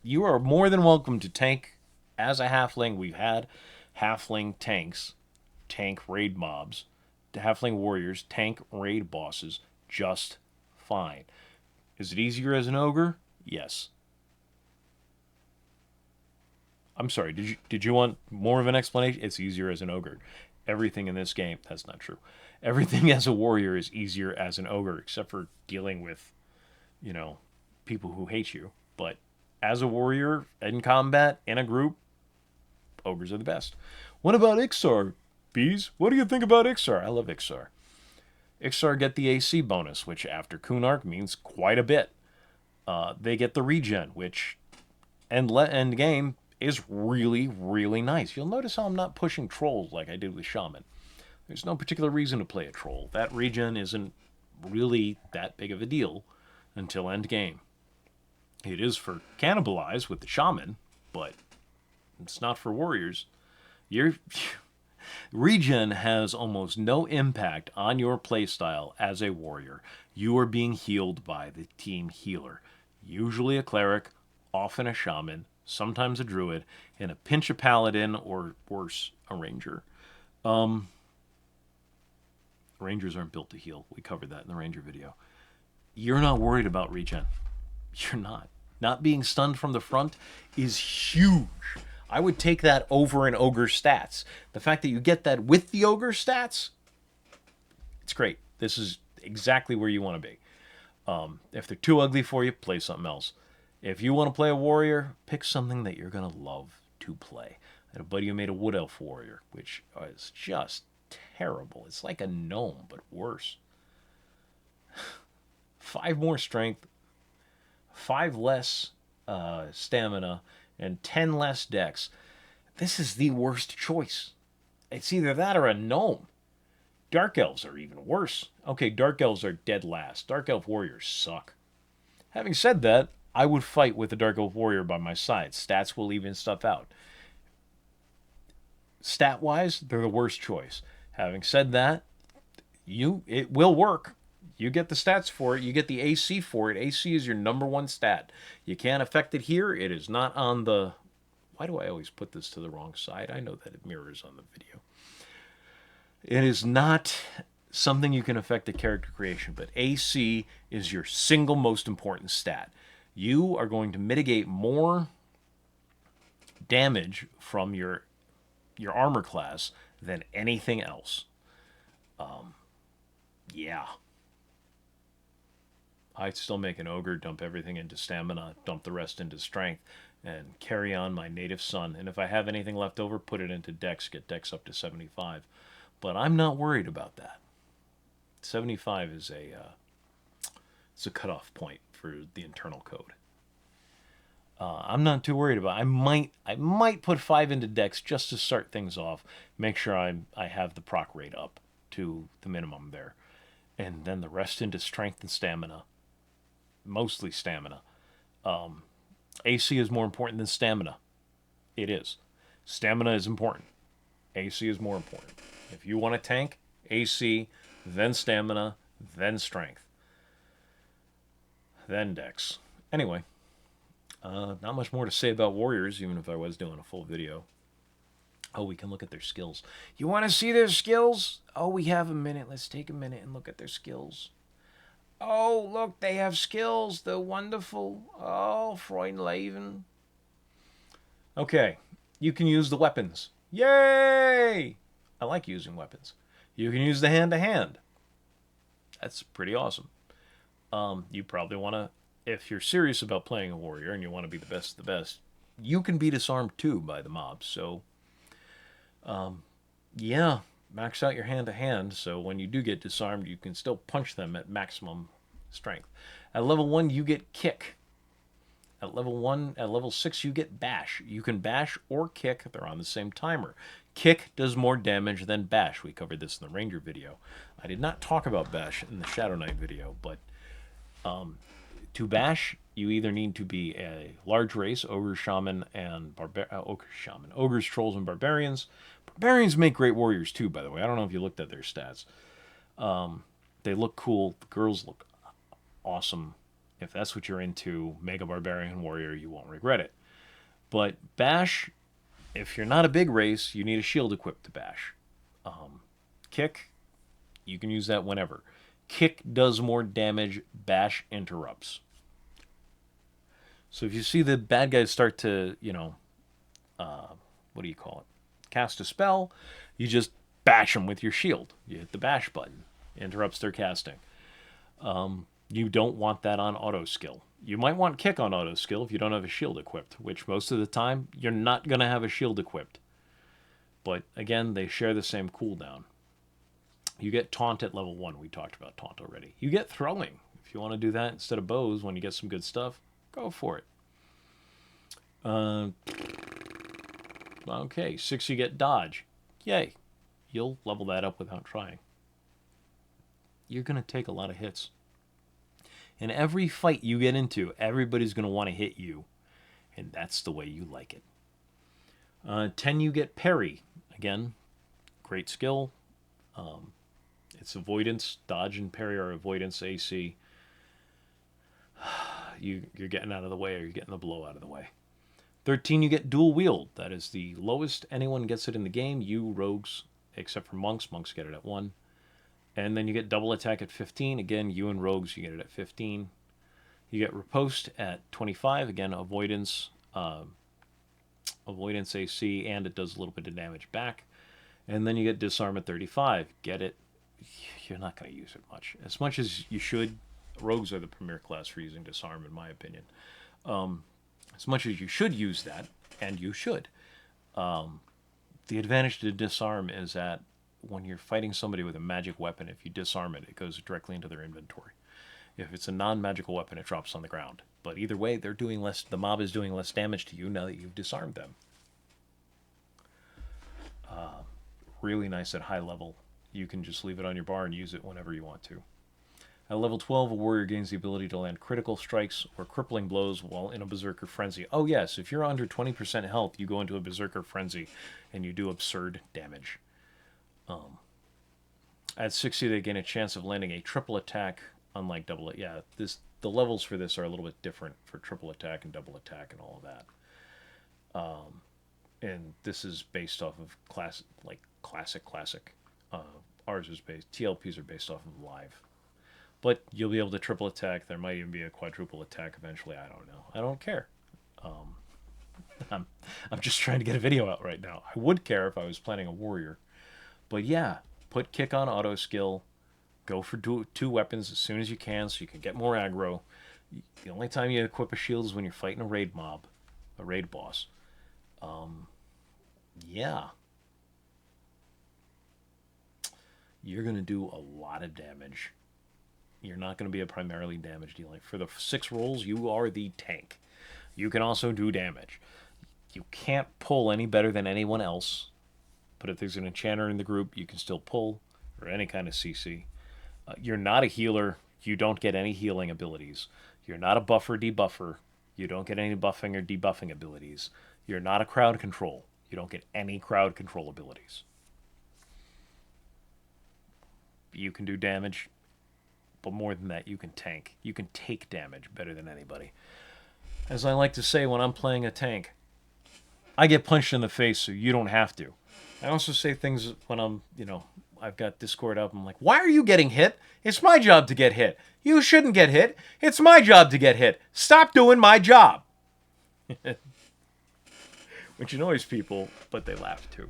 You are more than welcome to tank as a halfling. We've had halfling tanks, tank raid mobs, halfling warriors, tank raid bosses, just fine. Is it easier as an ogre? Yes. I'm sorry, did you want more of an explanation? It's easier as an ogre. everything in this game, that's not true. Everything as a warrior is easier as an ogre, except for dealing with, you know, people who hate you. But as a warrior in combat, in a group, ogres are the best. What about Ixar, Bees? What do you think about Ixar? I love Ixar. Ixar get the AC bonus, which after Kunark means quite a bit. They get the regen, which end game is really, really nice. You'll notice how I'm not pushing trolls like I did with Shaman. There's no particular reason to play a troll. That regen isn't really that big of a deal until end game. It is for cannibalize with the Shaman, but it's not for warriors. Your regen has almost no impact on your playstyle as a warrior. You are being healed by the team healer, usually a cleric, often a shaman, sometimes a druid, and a pinch a paladin, or worse, a ranger. Rangers aren't built to heal. We covered that in the ranger video. You're not worried about regen. You're not. Not being stunned from the front is huge. I would take that over an ogre stats. The fact that you get that with the ogre stats, it's great. This is exactly where you want to be. If they're too ugly for you, play something else. If you want to play a warrior, pick something that you're going to love to play. I had a buddy who made a wood elf warrior, which is just terrible. It's like a gnome, but worse. 5 more strength, 5 less stamina, and 10 less dex. This is the worst choice. It's either that or a gnome. Dark elves are even worse. Okay, dark elves are dead last. Dark elf warriors suck. Having said that, I would fight with a dark elf warrior by my side. Stats will even stuff out. Stat-wise, they're the worst choice. Having said that, it will work. You get the stats for it. You get the AC for it. AC is your number 1 stat. You can't affect it here. It is not on the... Why do I always put this to the wrong side? I know that it mirrors on the video. It is not something you can affect the character creation, but AC is your single most important stat. You are going to mitigate more damage from your armor class than anything else. Yeah. I'd still make an ogre, dump everything into stamina, dump the rest into strength, and carry on my native son. And if I have anything left over, put it into dex, get dex up to 75. But I'm not worried about that. 75 is it's a cutoff point for the internal code. I'm not too worried about it. I might put 5 into dex just to start things off. Make sure I have the proc rate up to the minimum there. And then the rest into strength and stamina. Mostly stamina. AC is more important than stamina. It is. Stamina is important. AC is more important. If you want to tank, AC, then stamina, then strength, then dex. Anyway, not much more to say about warriors, even if I was doing a full video. Oh, we can look at their skills. You want to see their skills? Oh, we have a minute. Let's take a minute and look at their skills. Oh, look, they have skills. They're wonderful. Oh, Freundleben. Okay, you can use the weapons. Yay! I like using weapons. You can use the hand-to-hand. That's pretty awesome. You probably want to, if you're serious about playing a warrior and you want to be the best of the best, you can be disarmed too by the mobs. So, yeah, max out your hand-to-hand, so when you do get disarmed, you can still punch them at maximum strength. At level 1, you get kick. At level 6, you get bash. You can bash or kick. They're on the same timer. Kick does more damage than bash. We covered this in the Ranger video. I did not talk about bash in the Shadow Knight video, but to bash, you either need to be a large race, ogre, shaman, and ogres, trolls, and barbarians. Barbarians make great warriors too, by the way. I don't know if you looked at their stats. They look cool. The girls look awesome. If that's what you're into, make a barbarian warrior. You won't regret it. But bash, if you're not a big race, you need a shield equipped to bash. Kick, you can use that whenever. Kick does more damage. Bash interrupts. So if you see the bad guys start to, what do you call it? Cast a spell, you just bash them with your shield. You hit the bash button. Interrupts their casting. You don't want that on auto skill. You might want kick on auto skill if you don't have a shield equipped, which most of the time you're not going to have a shield equipped. But again, they share the same cooldown. You get taunt at level 1. We talked about taunt already. You get throwing. If you want to do that instead of bows when you get some good stuff, go for it. Okay, 6 you get dodge. Yay. You'll level that up without trying. You're going to take a lot of hits. In every fight you get into, everybody's going to want to hit you. And that's the way you like it. 10 you get parry. Again, great skill. It's avoidance. Dodge and parry are avoidance AC. You're getting out of the way, or you're getting the blow out of the way. 13 you get dual wield. That is the lowest anyone gets it in the game. You rogues, except for monks. Monks get it at 1. And then you get double attack at 15. Again, you and rogues, you get it at 15. You get riposte at 25. Again, avoidance AC, and it does a little bit of damage back. And then you get disarm at 35. Get it? You're not going to use it much as you should. Rogues are the premier class for using disarm, in my opinion. As much as you should use that, and you should. The advantage to disarm is that when you're fighting somebody with a magic weapon, if you disarm it, it goes directly into their inventory. If it's a non-magical weapon, it drops on the ground. But either way, they're doing less. The mob is doing less damage to you now that you've disarmed them. Really nice at high level. You can just leave it on your bar and use it whenever you want to. At level 12, a warrior gains the ability to land critical strikes or crippling blows while in a berserker frenzy. Oh yes, if you're under 20% health, you go into a berserker frenzy and you do absurd damage. At 60, they gain a chance of landing a triple attack, unlike double. Yeah, the levels for this are a little bit different for triple attack and double attack and all of that. And this is based off of classic. Ours is based. TLPs are based off of live. But you'll be able to triple attack. There might even be a quadruple attack eventually. I don't know. I don't care. I'm just trying to get a video out right now. I would care if I was planning a warrior. But yeah, put kick on auto skill. Go for two weapons as soon as you can so you can get more aggro. The only time you equip a shield is when you're fighting a raid mob, a raid boss. Yeah. You're going to do a lot of damage. You're not going to be a primarily damage dealer. For the 6 rolls, you are the tank. You can also do damage. You can't pull any better than anyone else. But if there's an enchanter in the group, you can still pull, or any kind of CC. You're not a healer. You don't get any healing abilities. You're not a buffer debuffer. You don't get any buffing or debuffing abilities. You're not a crowd control. You don't get any crowd control abilities. You can do damage, but more than that, you can tank. You can take damage better than anybody. As I like to say when I'm playing a tank, I get punched in the face so you don't have to. I also say things when I'm, I've got Discord up. I'm like, why are you getting hit? It's my job to get hit. You shouldn't get hit. It's my job to get hit. Stop doing my job. Which annoys people, but they laugh too.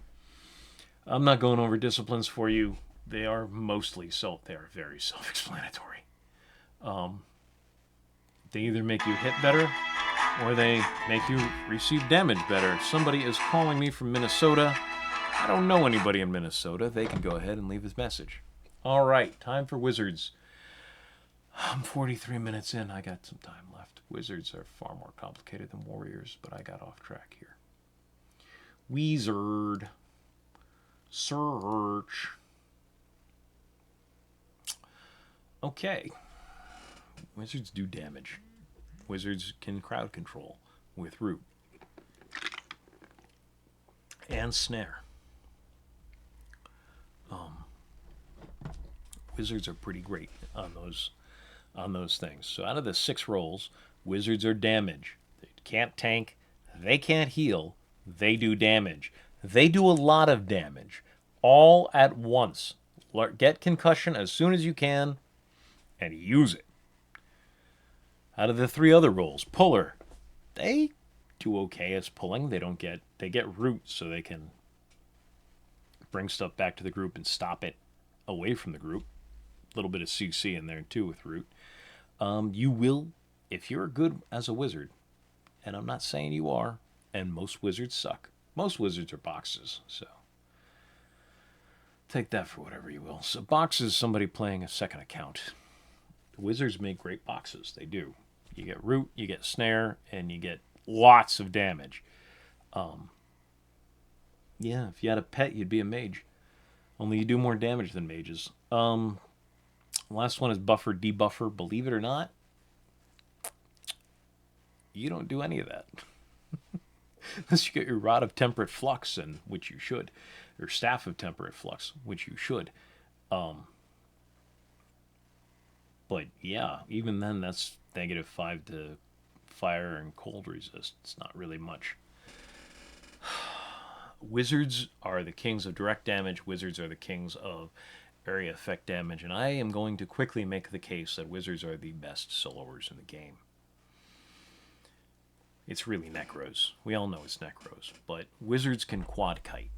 I'm not going over disciplines for you. They are mostly they are very self-explanatory. They either make you hit better or they make you receive damage better. Somebody is calling me from Minnesota. I don't know anybody in Minnesota. They can go ahead and leave his message. All right, time for Wizards. I'm 43 minutes in. I got some time left. Wizards are far more complicated than Warriors, but I got off track here. Wizard. Search. Okay. Wizards do damage. Wizards can crowd control with Root. And Snare. Wizards are pretty great on those things. So out of the 6 rolls, Wizards are damage. They can't tank. They can't heal. They do damage. They do a lot of damage. All at once. Get concussion as soon as you can and use it. Out of the 3 other rolls, Puller. They do okay as pulling. They get Root so they can bring stuff back to the group and stop it away from the group. A little bit of CC in there too with root. You will, if you're good as a wizard, and I'm not saying you are, and most wizards suck. Most wizards are boxes, so take that for whatever you will. So box is somebody playing a second account. Wizards make great boxes. They do. You get root, you get snare, and you get lots of damage. Yeah, if you had a pet, you'd be a mage. Only you do more damage than mages. Last one is buffer, debuffer. Believe it or not, you don't do any of that. Unless you get your Rod of Temperate Flux, and which you should. Your Staff of Temperate Flux, which you should. But yeah, even then, that's -5 to fire and cold resist. It's not really much. Wizards are the kings of direct damage. Wizards are the kings of area effect damage. And I am going to quickly make the case that wizards are the best soloers in the game. It's really Necros. We all know it's Necros. But wizards can quad kite.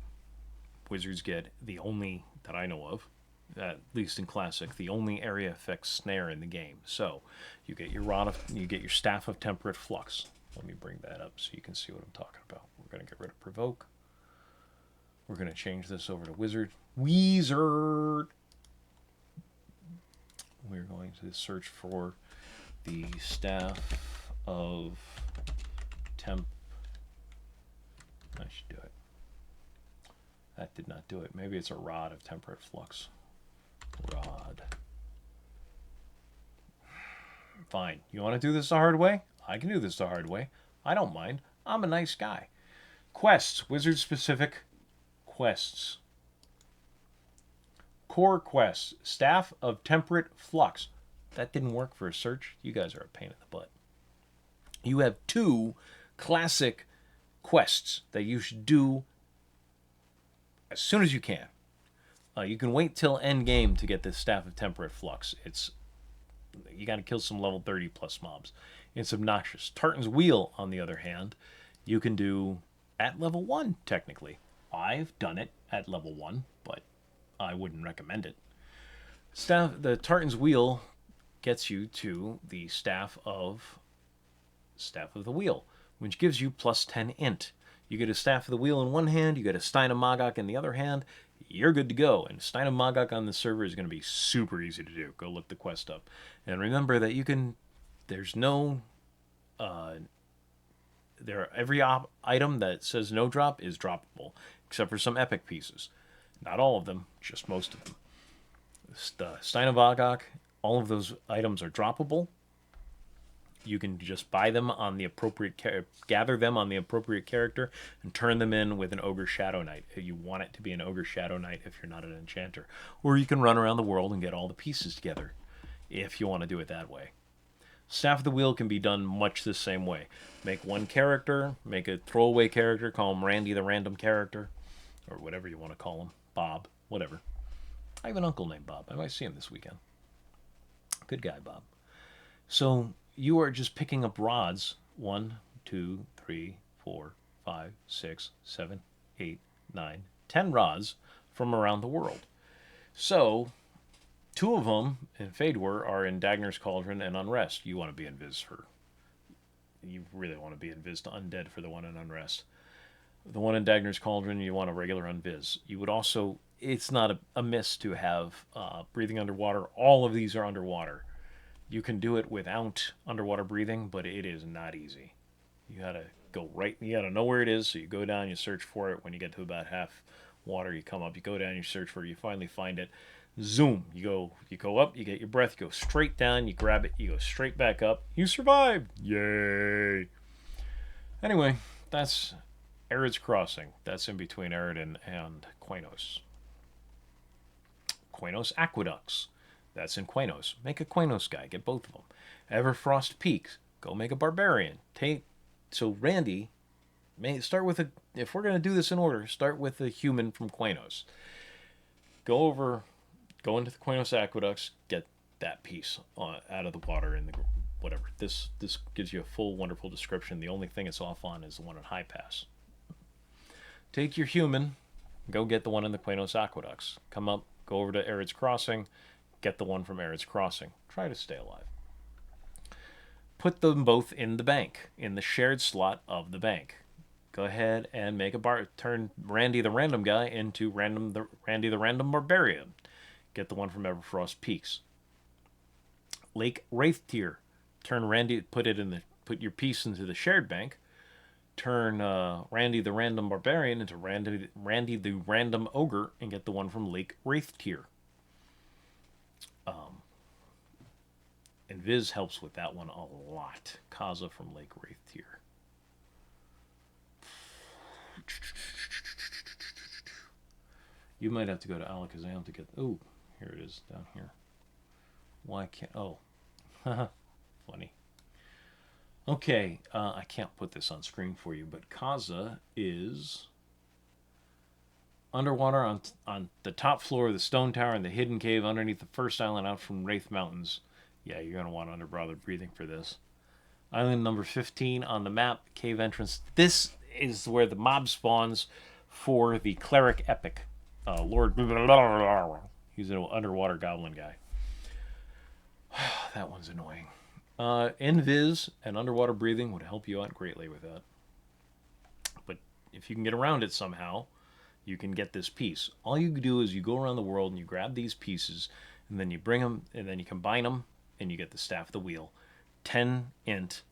Wizards get the only, that I know of, at least in Classic, the only area effect snare in the game. So you get your Staff of Temperate Flux. Let me bring that up so you can see what I'm talking about. We're going to get rid of Provoke. We're going to change this over to Wizard. Weezer! We're going to search for the Staff of Temp. I should do it. That did not do it. Maybe it's a Rod of Temperate Flux. Rod. Fine. You want to do this the hard way? I can do this the hard way. I don't mind. I'm a nice guy. Quests. Wizard-specific quests. Core quests. Staff of Temperate Flux. That didn't work for a search. You guys are a pain in the butt. You have 2 classic quests that you should do as soon as you can. You can wait till end game to get the Staff of Temperate Flux. You got to kill some level 30 plus mobs. It's obnoxious. Tartan's Wheel, on the other hand, you can do at level 1, technically. I've done it at level 1, but I wouldn't recommend it. The Tartan's Wheel gets you to the Staff of the Wheel, which gives you +10 int. You get a Staff of the Wheel in one hand, you get a Stein of Magok in the other hand, you're good to go. And Stein of Magok on the server is going to be super easy to do. Go look the quest up. And remember that there's no, every item that says no drop is droppable, except for some epic pieces. Not all of them, just most of them. The Stein of Magok, all of those items are droppable. You can just buy them on the appropriate, gather them on the appropriate character, and turn them in with an Ogre Shadow Knight. You want it to be an Ogre Shadow Knight if you're not an enchanter. Or you can run around the world and get all the pieces together, if you want to do it that way. Staff of the Wheel can be done much the same way. Make one character, make a throwaway character, call him Randy the Random Character, or whatever you want to call him, Bob, whatever. I have an uncle named Bob. I might see him this weekend. Good guy, Bob. So you are just picking up rods. 1, 2, 3, 4, 5, 6, 7, 8, 9, 10 rods from around the world. So 2 of them in Fadewar are in Dagnar's Cauldron and Unrest. You want to be in Viz for... You really want to be in Viz to Undead for the one in Unrest. The one in Dagnar's Cauldron, you want a regular Unviz. You would also... It's not amiss to have breathing underwater. All of these are underwater. You can do it without underwater breathing, but it is not easy. You gotta go right, you gotta know where it is, so you go down, you search for it. When you get to about half water, you come up, you go down, you search for it, you finally find it. Zoom, you go up, you get your breath, you go straight down, you grab it, you go straight back up. You survived! Yay! Anyway, that's Arid's Crossing. That's in between Aridin and Quainos. Quainos Aqueducts. That's in Quainos. Make a Quainos guy. Get both of them. Everfrost Peaks. Go make a Barbarian. So Randy, start with if we're going to do this in order, start with a human from Quainos. Go into the Quainos Aqueducts, get that piece out of the water in the whatever. This gives you a full, wonderful description. The only thing it's off on is the one on High Pass. Take your human, go get the one in the Quanos Aqueducts. Come up, go over to Arid's Crossing, get the one from Arid's Crossing. Try to stay alive. Put them both in the bank, in the shared slot of the bank. Go ahead and make a bar. Turn Randy the Random Guy into Randy the Random Barbarian. Get the one from Everfrost Peaks. Lake Wraith Tier. Turn Randy. Put your piece into the shared bank. Turn Randy the Random Barbarian into Randy the Random Ogre, and get the one from Lake Wraith Tier. And Viz helps with that one a lot. Kaza from Lake Wraith Tier. You might have to go to Alakazam to get... Oh, here it is down here. Why can't... Oh. Funny. Okay, I can't put this on screen for you, but Kaza is underwater on the top floor of the stone tower in the hidden cave underneath the first island out from Wraith Mountains. Yeah, you're going to want underwater breathing for this. Island number 15 on the map, cave entrance. This is where the mob spawns for the Cleric Epic. Lord... He's an underwater goblin guy. That one's annoying. Invis and underwater breathing would help you out greatly with that. But if you can get around it somehow, you can get this piece. All you do is you go around the world and you grab these pieces, and then you bring them, and then you combine them, and you get the Staff of the Wheel. 10 int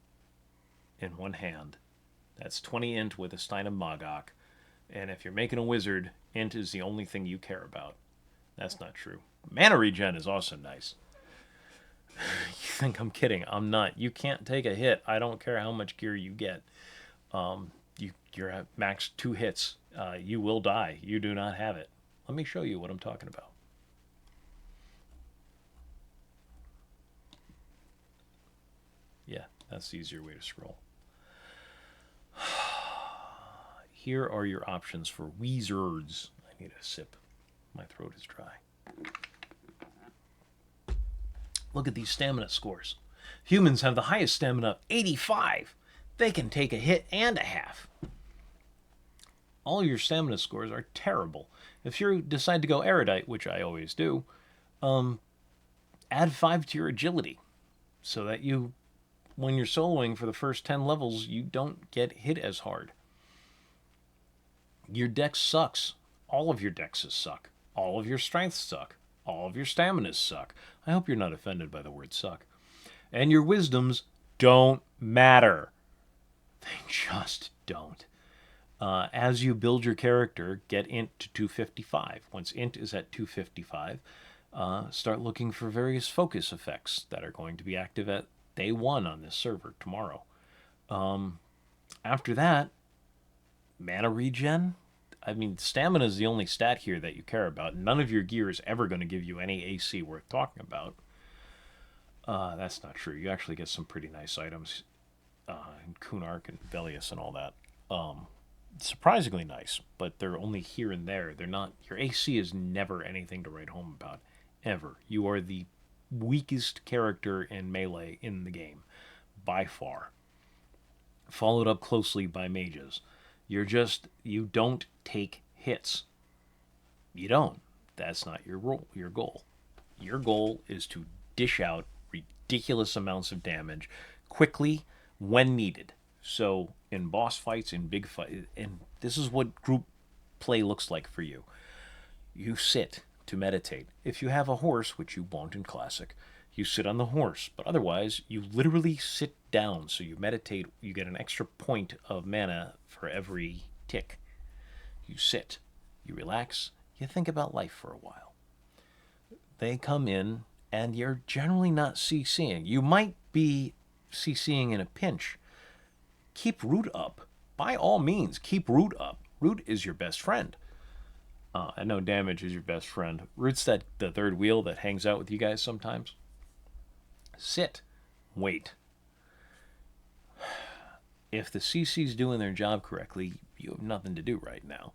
in one hand. That's 20 int with a Stein of Magok. And if you're making a wizard, int is the only thing you care about. That's not true. Mana regen is also nice. You think I'm kidding? I'm not. You can't take a hit. I don't care how much gear you get. You're at max 2 hits. You will die. You do not have it. Let me show you what I'm talking about. Yeah, that's the easier way to scroll. Here are your options for wizards. I need a sip. My throat is dry. Look at these stamina scores. Humans have the highest stamina, 85. They can take a hit and a half. All your stamina scores are terrible. If you decide to go Erudite, which I always do, add 5 to your agility so that you, when you're soloing for the first 10 levels, you don't get hit as hard. Your dex sucks. All of your dexes suck. All of your strengths suck. All of your staminas suck. I hope you're not offended by the word suck. And your wisdoms don't matter. They just don't. As you build your character, get int to 255. Once int is at 255, start looking for various focus effects that are going to be active at day 1 on this server tomorrow. After that, mana regen. I mean, stamina is the only stat here that you care about. None of your gear is ever going to give you any AC worth talking about. That's not true. You actually get some pretty nice items in Kunark and Velius and all that. Surprisingly nice, but they're only here and there. They're not. Your AC is never anything to write home about, ever. You are the weakest character in Melee in the game, by far. Followed up closely by mages. You don't take hits. You don't. That's not your goal. Your goal is to dish out ridiculous amounts of damage quickly when needed. So in boss fights, in big fights, and this is what group play looks like for you. You sit to meditate. If you have a horse, which you won't in Classic, you sit on the horse. But otherwise, you literally sit down. So you meditate. You get an extra point of mana for every tick. You sit. You relax. You think about life for a while. They come in, and you're generally not CCing. You might be CCing in a pinch. Keep Root up. By all means, keep Root up. Root is your best friend. I know damage is your best friend. Root's the third wheel that hangs out with you guys sometimes. Sit. Wait. If the CC's doing their job correctly, you have nothing to do right now.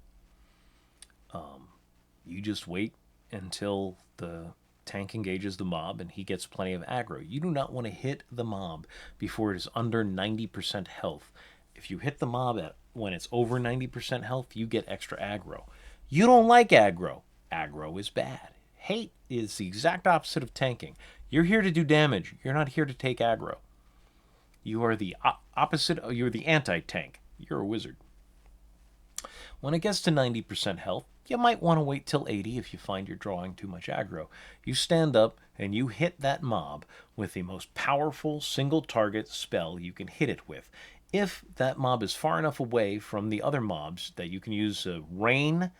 You just wait until the tank engages the mob and he gets plenty of aggro. You do not want to hit the mob before it is under 90% health. If you hit the mob when it's over 90% health, you get extra aggro. You don't like aggro. Aggro is bad. Hate is the exact opposite of tanking. You're here to do damage. You're not here to take aggro. You are the opposite. You're the anti-tank. You're a wizard. When it gets to 90% health, you might want to wait till 80 if you find you're drawing too much aggro. You stand up and you hit that mob with the most powerful single target spell you can hit it with. If that mob is far enough away from the other mobs that you can use Rain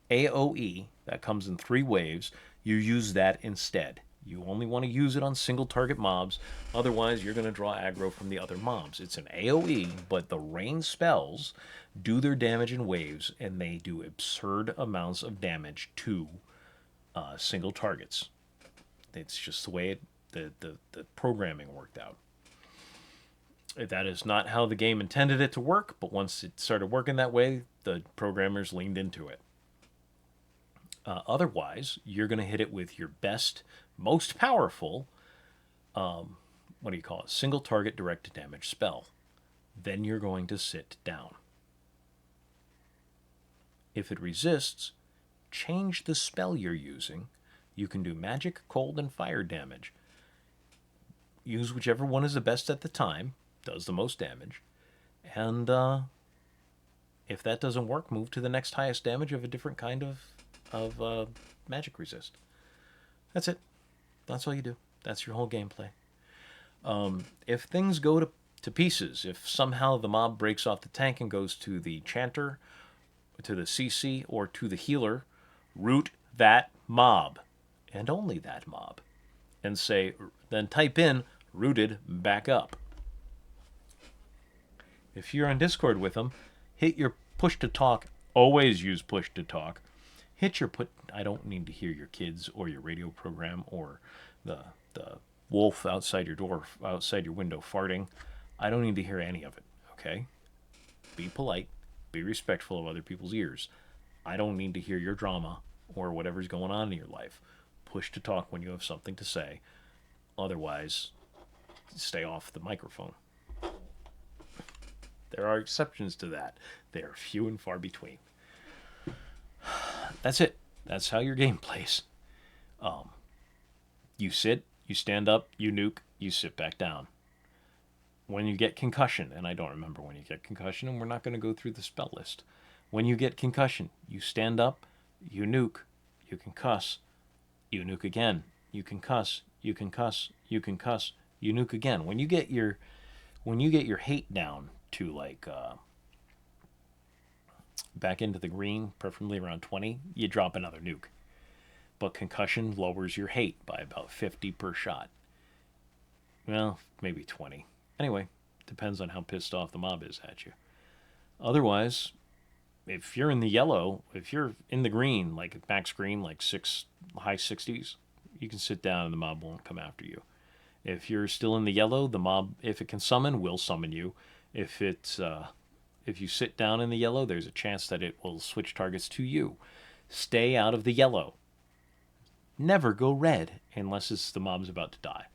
AoE, that comes in 3 waves, you use that instead. You only want to use it on single target mobs, otherwise you're going to draw aggro from the other mobs. It's an AoE, but the rain spells do their damage in waves, and they do absurd amounts of damage to single targets. It's just the way the programming worked out. That is not how the game intended it to work, but once it started working that way, the programmers leaned into it. Otherwise, you're going to hit it with your best, most powerful, what do you call it, single target direct damage spell. Then you're going to sit down. If it resists, change the spell you're using. You can do magic, cold, and fire damage. Use whichever one is the best at the time, does the most damage, and if that doesn't work, move to the next highest damage of a different kind of magic resist. That's it. That's all you do. That's your whole gameplay. If things go to pieces, if somehow the mob breaks off the tank and goes to the chanter, to the CC, or to the healer, root that mob, and only that mob, and then type in rooted back up. If you're on Discord with them, hit your push to talk. Always use push to talk. Hit your I don't need to hear your kids or your radio program or the wolf outside your door, outside your window farting. I don't need to hear any of it, okay? Be polite. Be respectful of other people's ears. I don't need to hear your drama or whatever's going on in your life. Push to talk when you have something to say. Otherwise, stay off the microphone. There are exceptions to that. They are few and far between. That's it. That's how your game plays. You sit, you stand up, you nuke, you sit back down. When you get concussion, and I don't remember when you get concussion, and we're not going to go through the spell list. When you get concussion, you stand up, you nuke, you concuss, you nuke again, you concuss, you concuss, you concuss, you nuke again. When you get your hate down to like back into the green, preferably around 20, you drop another nuke. But concussion lowers your hate by about 50 per shot. Well, maybe 20. Anyway, depends on how pissed off the mob is at you. Otherwise, if you're in the yellow, if you're in the green, like max green, like high 60s, you can sit down and the mob won't come after you. If you're still in the yellow, the mob, if it can summon, will summon you. If you sit down in the yellow, there's a chance that it will switch targets to you. Stay out of the yellow. Never go red unless the mob's about to die.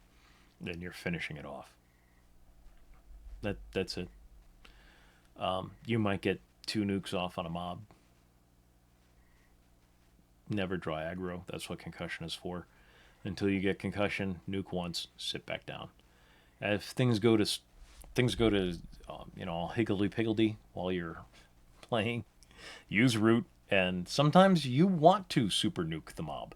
Then you're finishing it off. That's it. You might get 2 nukes off on a mob. Never draw aggro. That's what concussion is for. Until you get concussion, nuke once, sit back down. If things go to all higgledy-piggledy while you're playing, use root, and sometimes you want to super nuke the mob.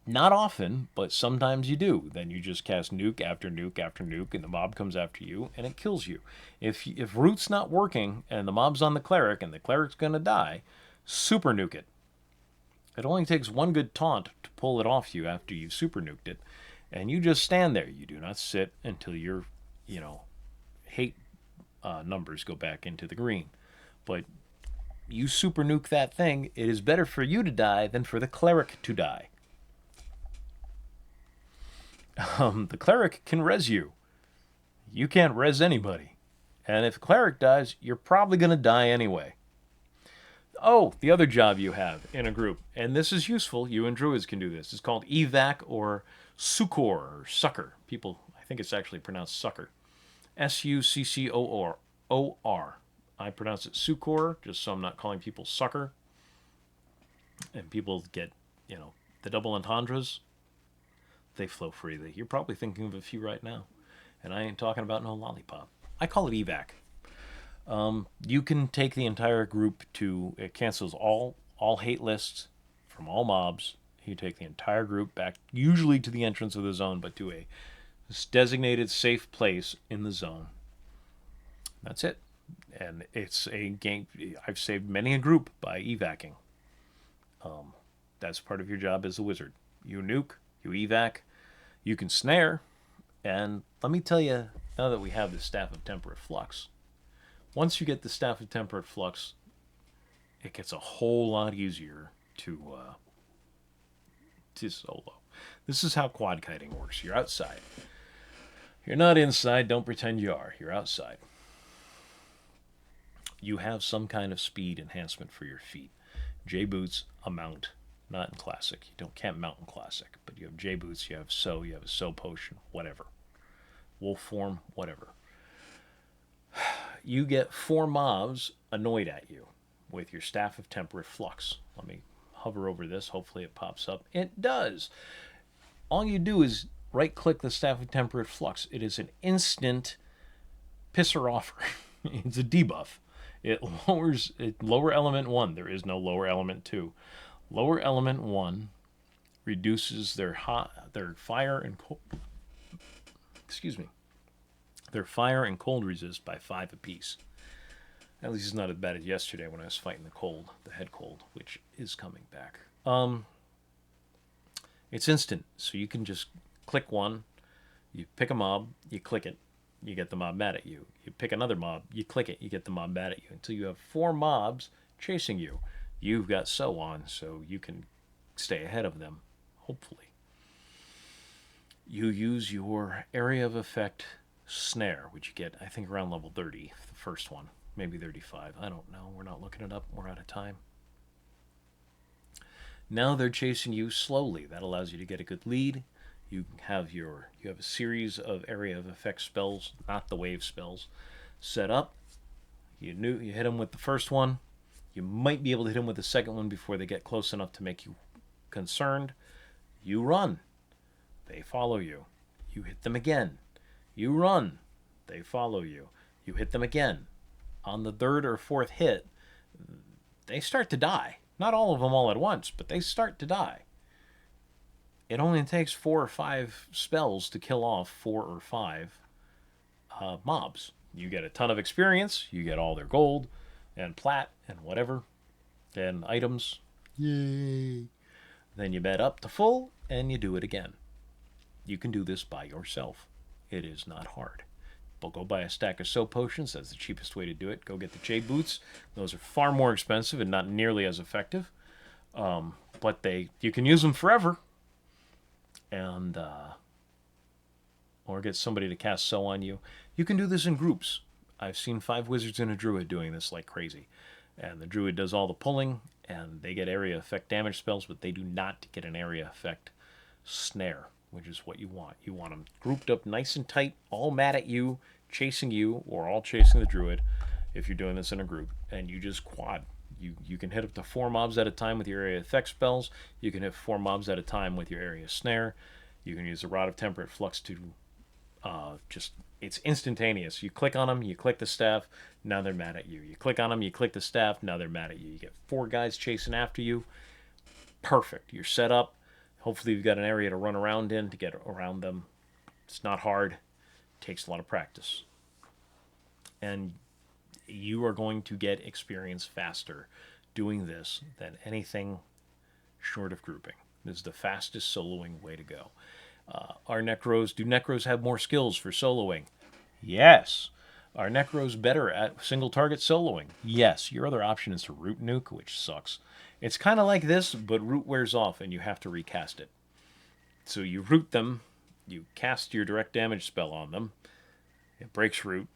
Not often, but sometimes you do. Then you just cast nuke after nuke after nuke, and the mob comes after you, and it kills you. If root's not working, and the mob's on the cleric, and the cleric's going to die, super nuke it. It only takes one good taunt to pull it off you after you've super nuked it, and you just stand there. You do not sit until your, hate numbers go back into the green. But you super nuke that thing, it is better for you to die than for the cleric to die. The cleric can res you. You can't res anybody. And if the cleric dies, you're probably going to die anyway. Oh, the other job you have in a group, and this is useful, you and druids can do this. It's called evac or succor, or succor. People, I think it's actually pronounced succor. Succor. I pronounce it succor, just so I'm not calling people sucker. and people get, the double entendres, they flow freely. You're probably thinking of a few right now, and I ain't talking about no lollipop. I call it evac. You can take the entire group to, it cancels all hate lists from all mobs. You take the entire group back, usually to the entrance of the zone, but to a designated safe place in the zone. That's it. And it's a game. I've saved many a group by evacing. That's part of your job as a wizard. You nuke, you evac, you can snare, and let me tell you, now that we have the Staff of Temperate Flux, once you get the Staff of Temperate Flux, it gets a whole lot easier to solo. This is how quad kiting works. You're outside. You're not inside. Don't pretend you are. You're outside. You have some kind of speed enhancement for your feet. J boots, a mount. Not in classic. Can't mount in classic, but you have J boots. You have a so potion, whatever. Wolf form, whatever. You get 4 mobs annoyed at you with your Staff of Temperate Flux. Let me hover over this. Hopefully it pops up. It does. All you do is right-click the Staff of Temperate Flux. It is an instant pisser offer. It's a debuff. It lowers lower element 1. There is no lower element 2. Lower element 1 reduces their fire and cold. Excuse me. Their fire and cold resist by 5 apiece. At least it's not as bad as yesterday when I was fighting the head cold, which is coming back. It's instant, so you can just click one, you pick a mob, you click it, you get the mob mad at you. You pick another mob, you click it, you get the mob mad at you, until you have 4 mobs chasing you. You've got so on, so you can stay ahead of them, hopefully. You use your area of effect snare, which you get, I think, around level 30, the first one. Maybe 35. I don't know. We're not looking it up. We're out of time. Now they're chasing you slowly. That allows you to get a good lead. You have a series of area of effect spells, not the wave spells, set up. You hit them with the first one. You might be able to hit them with the second one before they get close enough to make you concerned. You run. They follow you. You hit them again. You run. They follow you. You hit them again. On the 3rd or 4th hit, they start to die. Not all of them all at once, but they start to die. It only takes 4 or 5 spells to kill off 4 or 5 mobs. You get a ton of experience. You get all their gold and plat and whatever and items. Yay! Then you bet up to full and you do it again. You can do this by yourself. It is not hard. But go buy a stack of soap potions. That's the cheapest way to do it. Go get the J boots. Those are far more expensive and not nearly as effective. But you can use them forever. And or get somebody to cast so on you. You can do this in groups. I've seen 5 wizards and a druid doing this like crazy. And the druid does all the pulling, and they get area effect damage spells, but they do not get an area effect snare, which is what you want. You want them grouped up nice and tight, all mad at you, chasing you, or all chasing the druid, if you're doing this in a group, and you just quad. You can hit up to 4 mobs at a time with your area effect spells. You can hit 4 mobs at a time with your area snare. You can use the Rod of Temperate Flux to it's instantaneous. You click on them, you click the staff, now they're mad at you. You click on them, you click the staff, now they're mad at you. You get 4 guys chasing after you. Perfect. You're set up. Hopefully you've got an area to run around in to get around them. It's not hard. It takes a lot of practice. And you are going to get experience faster doing this than anything short of grouping. This is the fastest soloing way to go. Do Necros have more skills for soloing? Yes. Are Necros better at single target soloing? Yes. Your other option is to root nuke, which sucks. It's kind of like this, but root wears off and you have to recast it. So you root them, you cast your direct damage spell on them, it breaks root,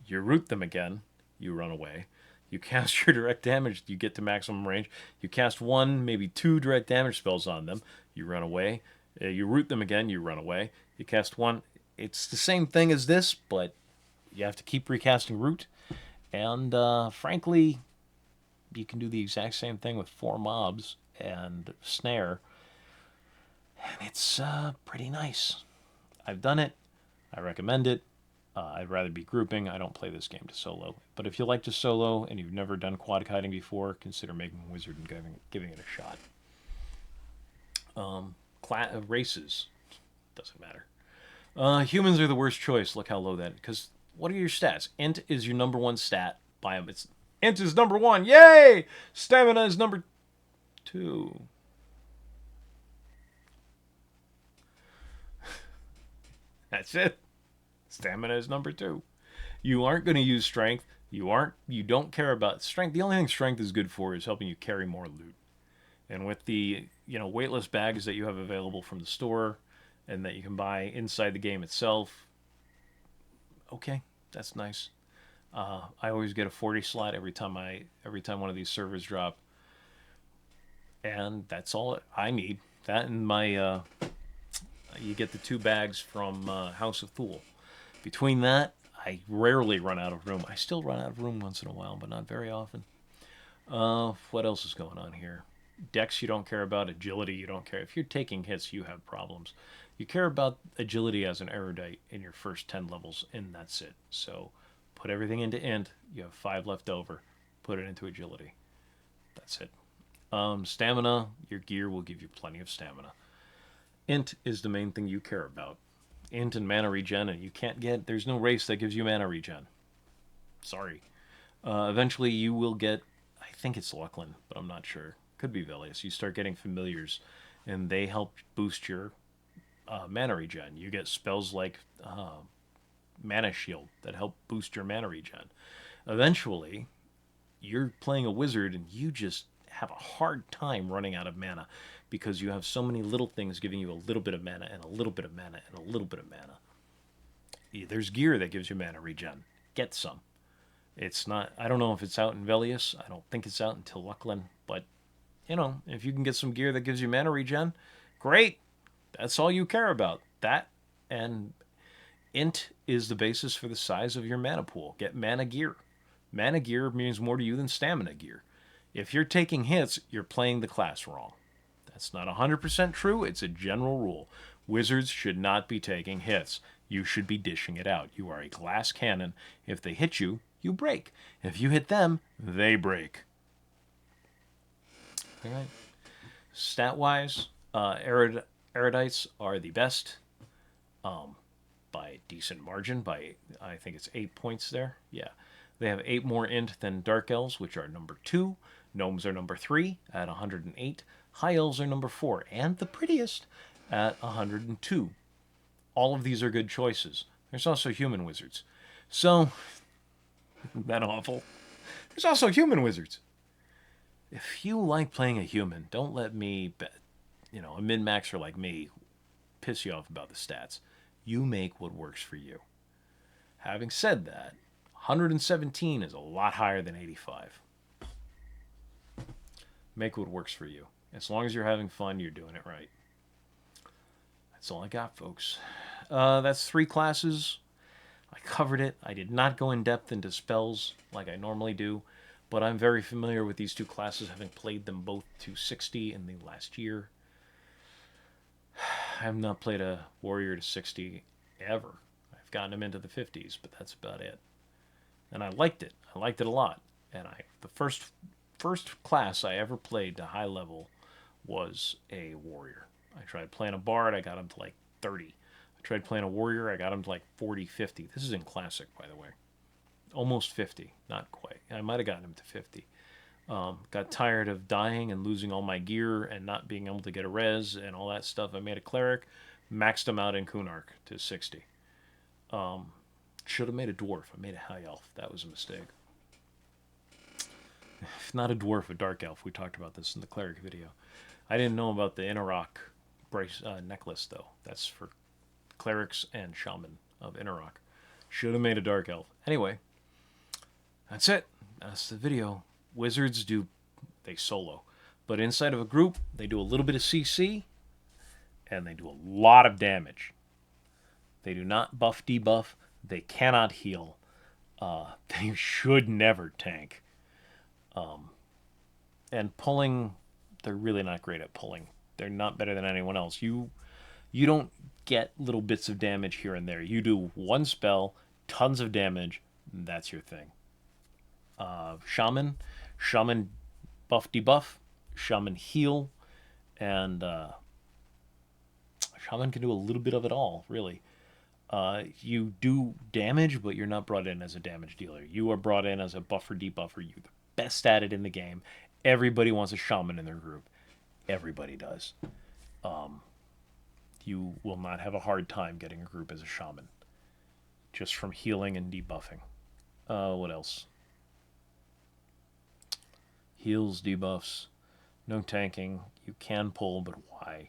you root them again, you run away. You cast your direct damage, you get to maximum range. You cast 1, maybe 2 direct damage spells on them, you run away. You root them again, you run away. You cast 1. It's the same thing as this, but you have to keep recasting root. And frankly, you can do the exact same thing with 4 mobs and snare, and it's pretty nice. I've done it. I recommend it. I'd rather be grouping. I don't play this game to solo. But if you like to solo and you've never done quad kiting before, consider making a wizard and giving it a shot. Races. Doesn't matter. Humans are the worst choice. Look how low that. Because what are your stats? Int is your number 1 stat. Int is number 1. Yay! Stamina is number 2. That's it. Stamina is number 2. You aren't going to use strength. You don't care about strength. The only thing strength is good for is helping you carry more loot. And with the, weightless bags that you have available from the store and that you can buy inside the game itself, okay, that's nice. I always get a 40 slot every time one of these servers drop. And that's all I need. That and my you get the 2 bags from House of Thule. Between that, I rarely run out of room. I still run out of room once in a while, but not very often. What else is going on here? Dex you don't care about. Agility you don't care. If you're taking hits, you have problems. You care about agility as an erudite in your first 10 levels, and that's it. So put everything into int. You have 5 left over. Put it into agility. That's it. Stamina, your gear will give you plenty of stamina. Int is the main thing you care about. Int and mana regen, and there's no race that gives you mana regen. Sorry. Eventually you will get, I think it's Lucklin, but I'm not sure. Could be Velius. You start getting familiars, and they help boost your mana regen. You get spells like Mana Shield that help boost your mana regen. Eventually, you're playing a wizard, and you just have a hard time running out of mana because you have so many little things giving you a little bit of mana and a little bit of mana and a little bit of mana. There's gear that gives you mana regen. Get some. It's not, I don't know if it's out in Velius. I don't think it's out until Lucklin, but if you can get some gear that gives you mana regen, great. That's all you care about. That and int is the basis for the size of your mana pool. Get mana gear. Mana gear means more to you than stamina gear. If you're taking hits, you're playing the class wrong. That's not 100% true. It's a general rule. Wizards should not be taking hits. You should be dishing it out. You are a glass cannon. If they hit you, you break. If you hit them, they break. All right. Stat-wise, erudites are the best by a decent margin. By I think it's 8 points there. Yeah. They have 8 more int than Dark Elves, which are number 2. Gnomes are number 3 at 108. High Elves are number 4, and the prettiest at 102. All of these are good choices. There's also human wizards. So, isn't that awful? There's also human wizards. If you like playing a human, don't let me, a min-maxer like me, piss you off about the stats. You make what works for you. Having said that, 117 is a lot higher than 85. Make what works for you. As long as you're having fun, you're doing it right. That's all I got, folks. That's 3 classes. I covered it. I did not go in depth into spells like I normally do, but I'm very familiar with these 2 classes, having played them both to 60 in the last year. I have not played a warrior to 60 ever. I've gotten him into the 50s, but that's about it. And I liked it. I liked it a lot. And the first class I ever played to high level was a warrior. I tried playing a bard, I got him to like 30. I tried playing a warrior, I got him to like 40, 50. This is in classic, by the way. Almost 50, not quite. I might have gotten him to 50. Got tired of dying and losing all my gear and not being able to get a res and all that stuff. I made a cleric, maxed him out in Kunark to 60. Should have made a dwarf. I made a high elf. That was a mistake. If not a dwarf, a dark elf. We talked about this in the cleric video. I didn't know about the Innerrock necklace, though. That's for clerics and shaman of Innerrock. Should have made a dark elf. Anyway, that's it. That's the video. Wizards they solo. But inside of a group, they do a little bit of CC, and they do a lot of damage. They do not buff, debuff. They cannot heal. They should never tank. And pulling, they're really not great at pulling. They're not better than anyone else. You don't get little bits of damage here and there. You do one spell, tons of damage. That's your thing. Shaman buff debuff, Shaman heal, and Shaman can do a little bit of it all, really. You do damage, but you're not brought in as a damage dealer. You are brought in as a buffer debuffer. You're the best at it in the game. Everybody wants a Shaman in their group. Everybody does. You will not have a hard time getting a group as a Shaman, just from healing and debuffing. What else? Heals, debuffs, no tanking. You can pull, but why?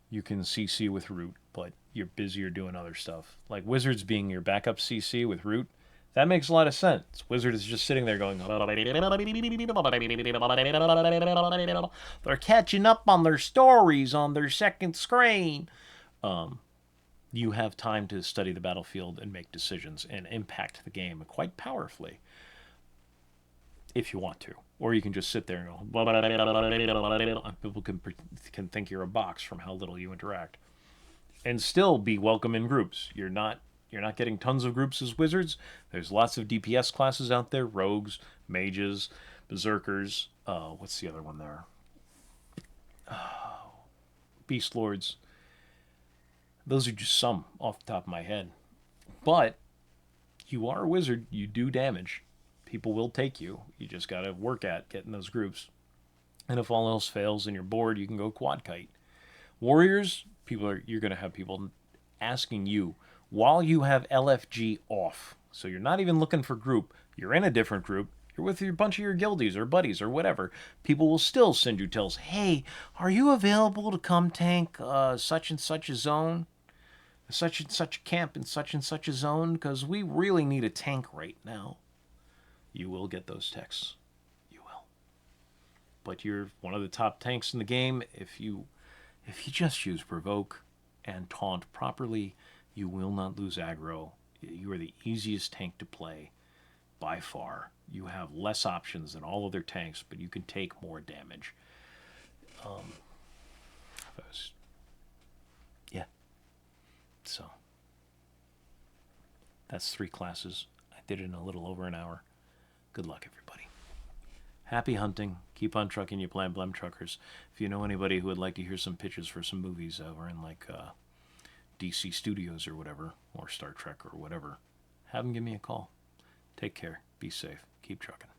You can CC with Root, but you're busier doing other stuff. Like Wizards being your backup CC with Root, that makes a lot of sense. Wizard is just sitting there going, they're catching up on their stories on their second screen. You have time to study the battlefield and make decisions and impact the game quite powerfully if you want to. Or you can just sit there and go, people can think you're a box from how little you interact, and still be welcome in groups. You're not getting tons of groups as wizards. There's lots of DPS classes out there: rogues, mages, berserkers. What's the other one there? Beast lords. Those are just some off the top of my head. But you are a wizard. You do damage. People will take you. You just got to work at getting those groups. And if all else fails and you're bored, you can go quad kite. Warriors, you're going to have people asking you while you have LFG off. So you're not even looking for group. You're in a different group. You're with a bunch of your guildies or buddies or whatever. People will still send you tells. Hey, are you available to come tank such and such a zone? Such and such a camp in such and such a zone? Because we really need a tank right now. You will get those texts. You will. But you're one of the top tanks in the game. If you just use provoke and taunt properly, you will not lose aggro. You are the easiest tank to play by far. You have less options than all other tanks, but you can take more damage. Yeah. So that's 3 classes. I did it in a little over an hour. Good luck, everybody. Happy hunting. Keep on trucking, you Blam Blam truckers. If you know anybody who would like to hear some pitches for some movies over in like DC Studios or whatever, or Star Trek or whatever, have them give me a call. Take care. Be safe. Keep trucking.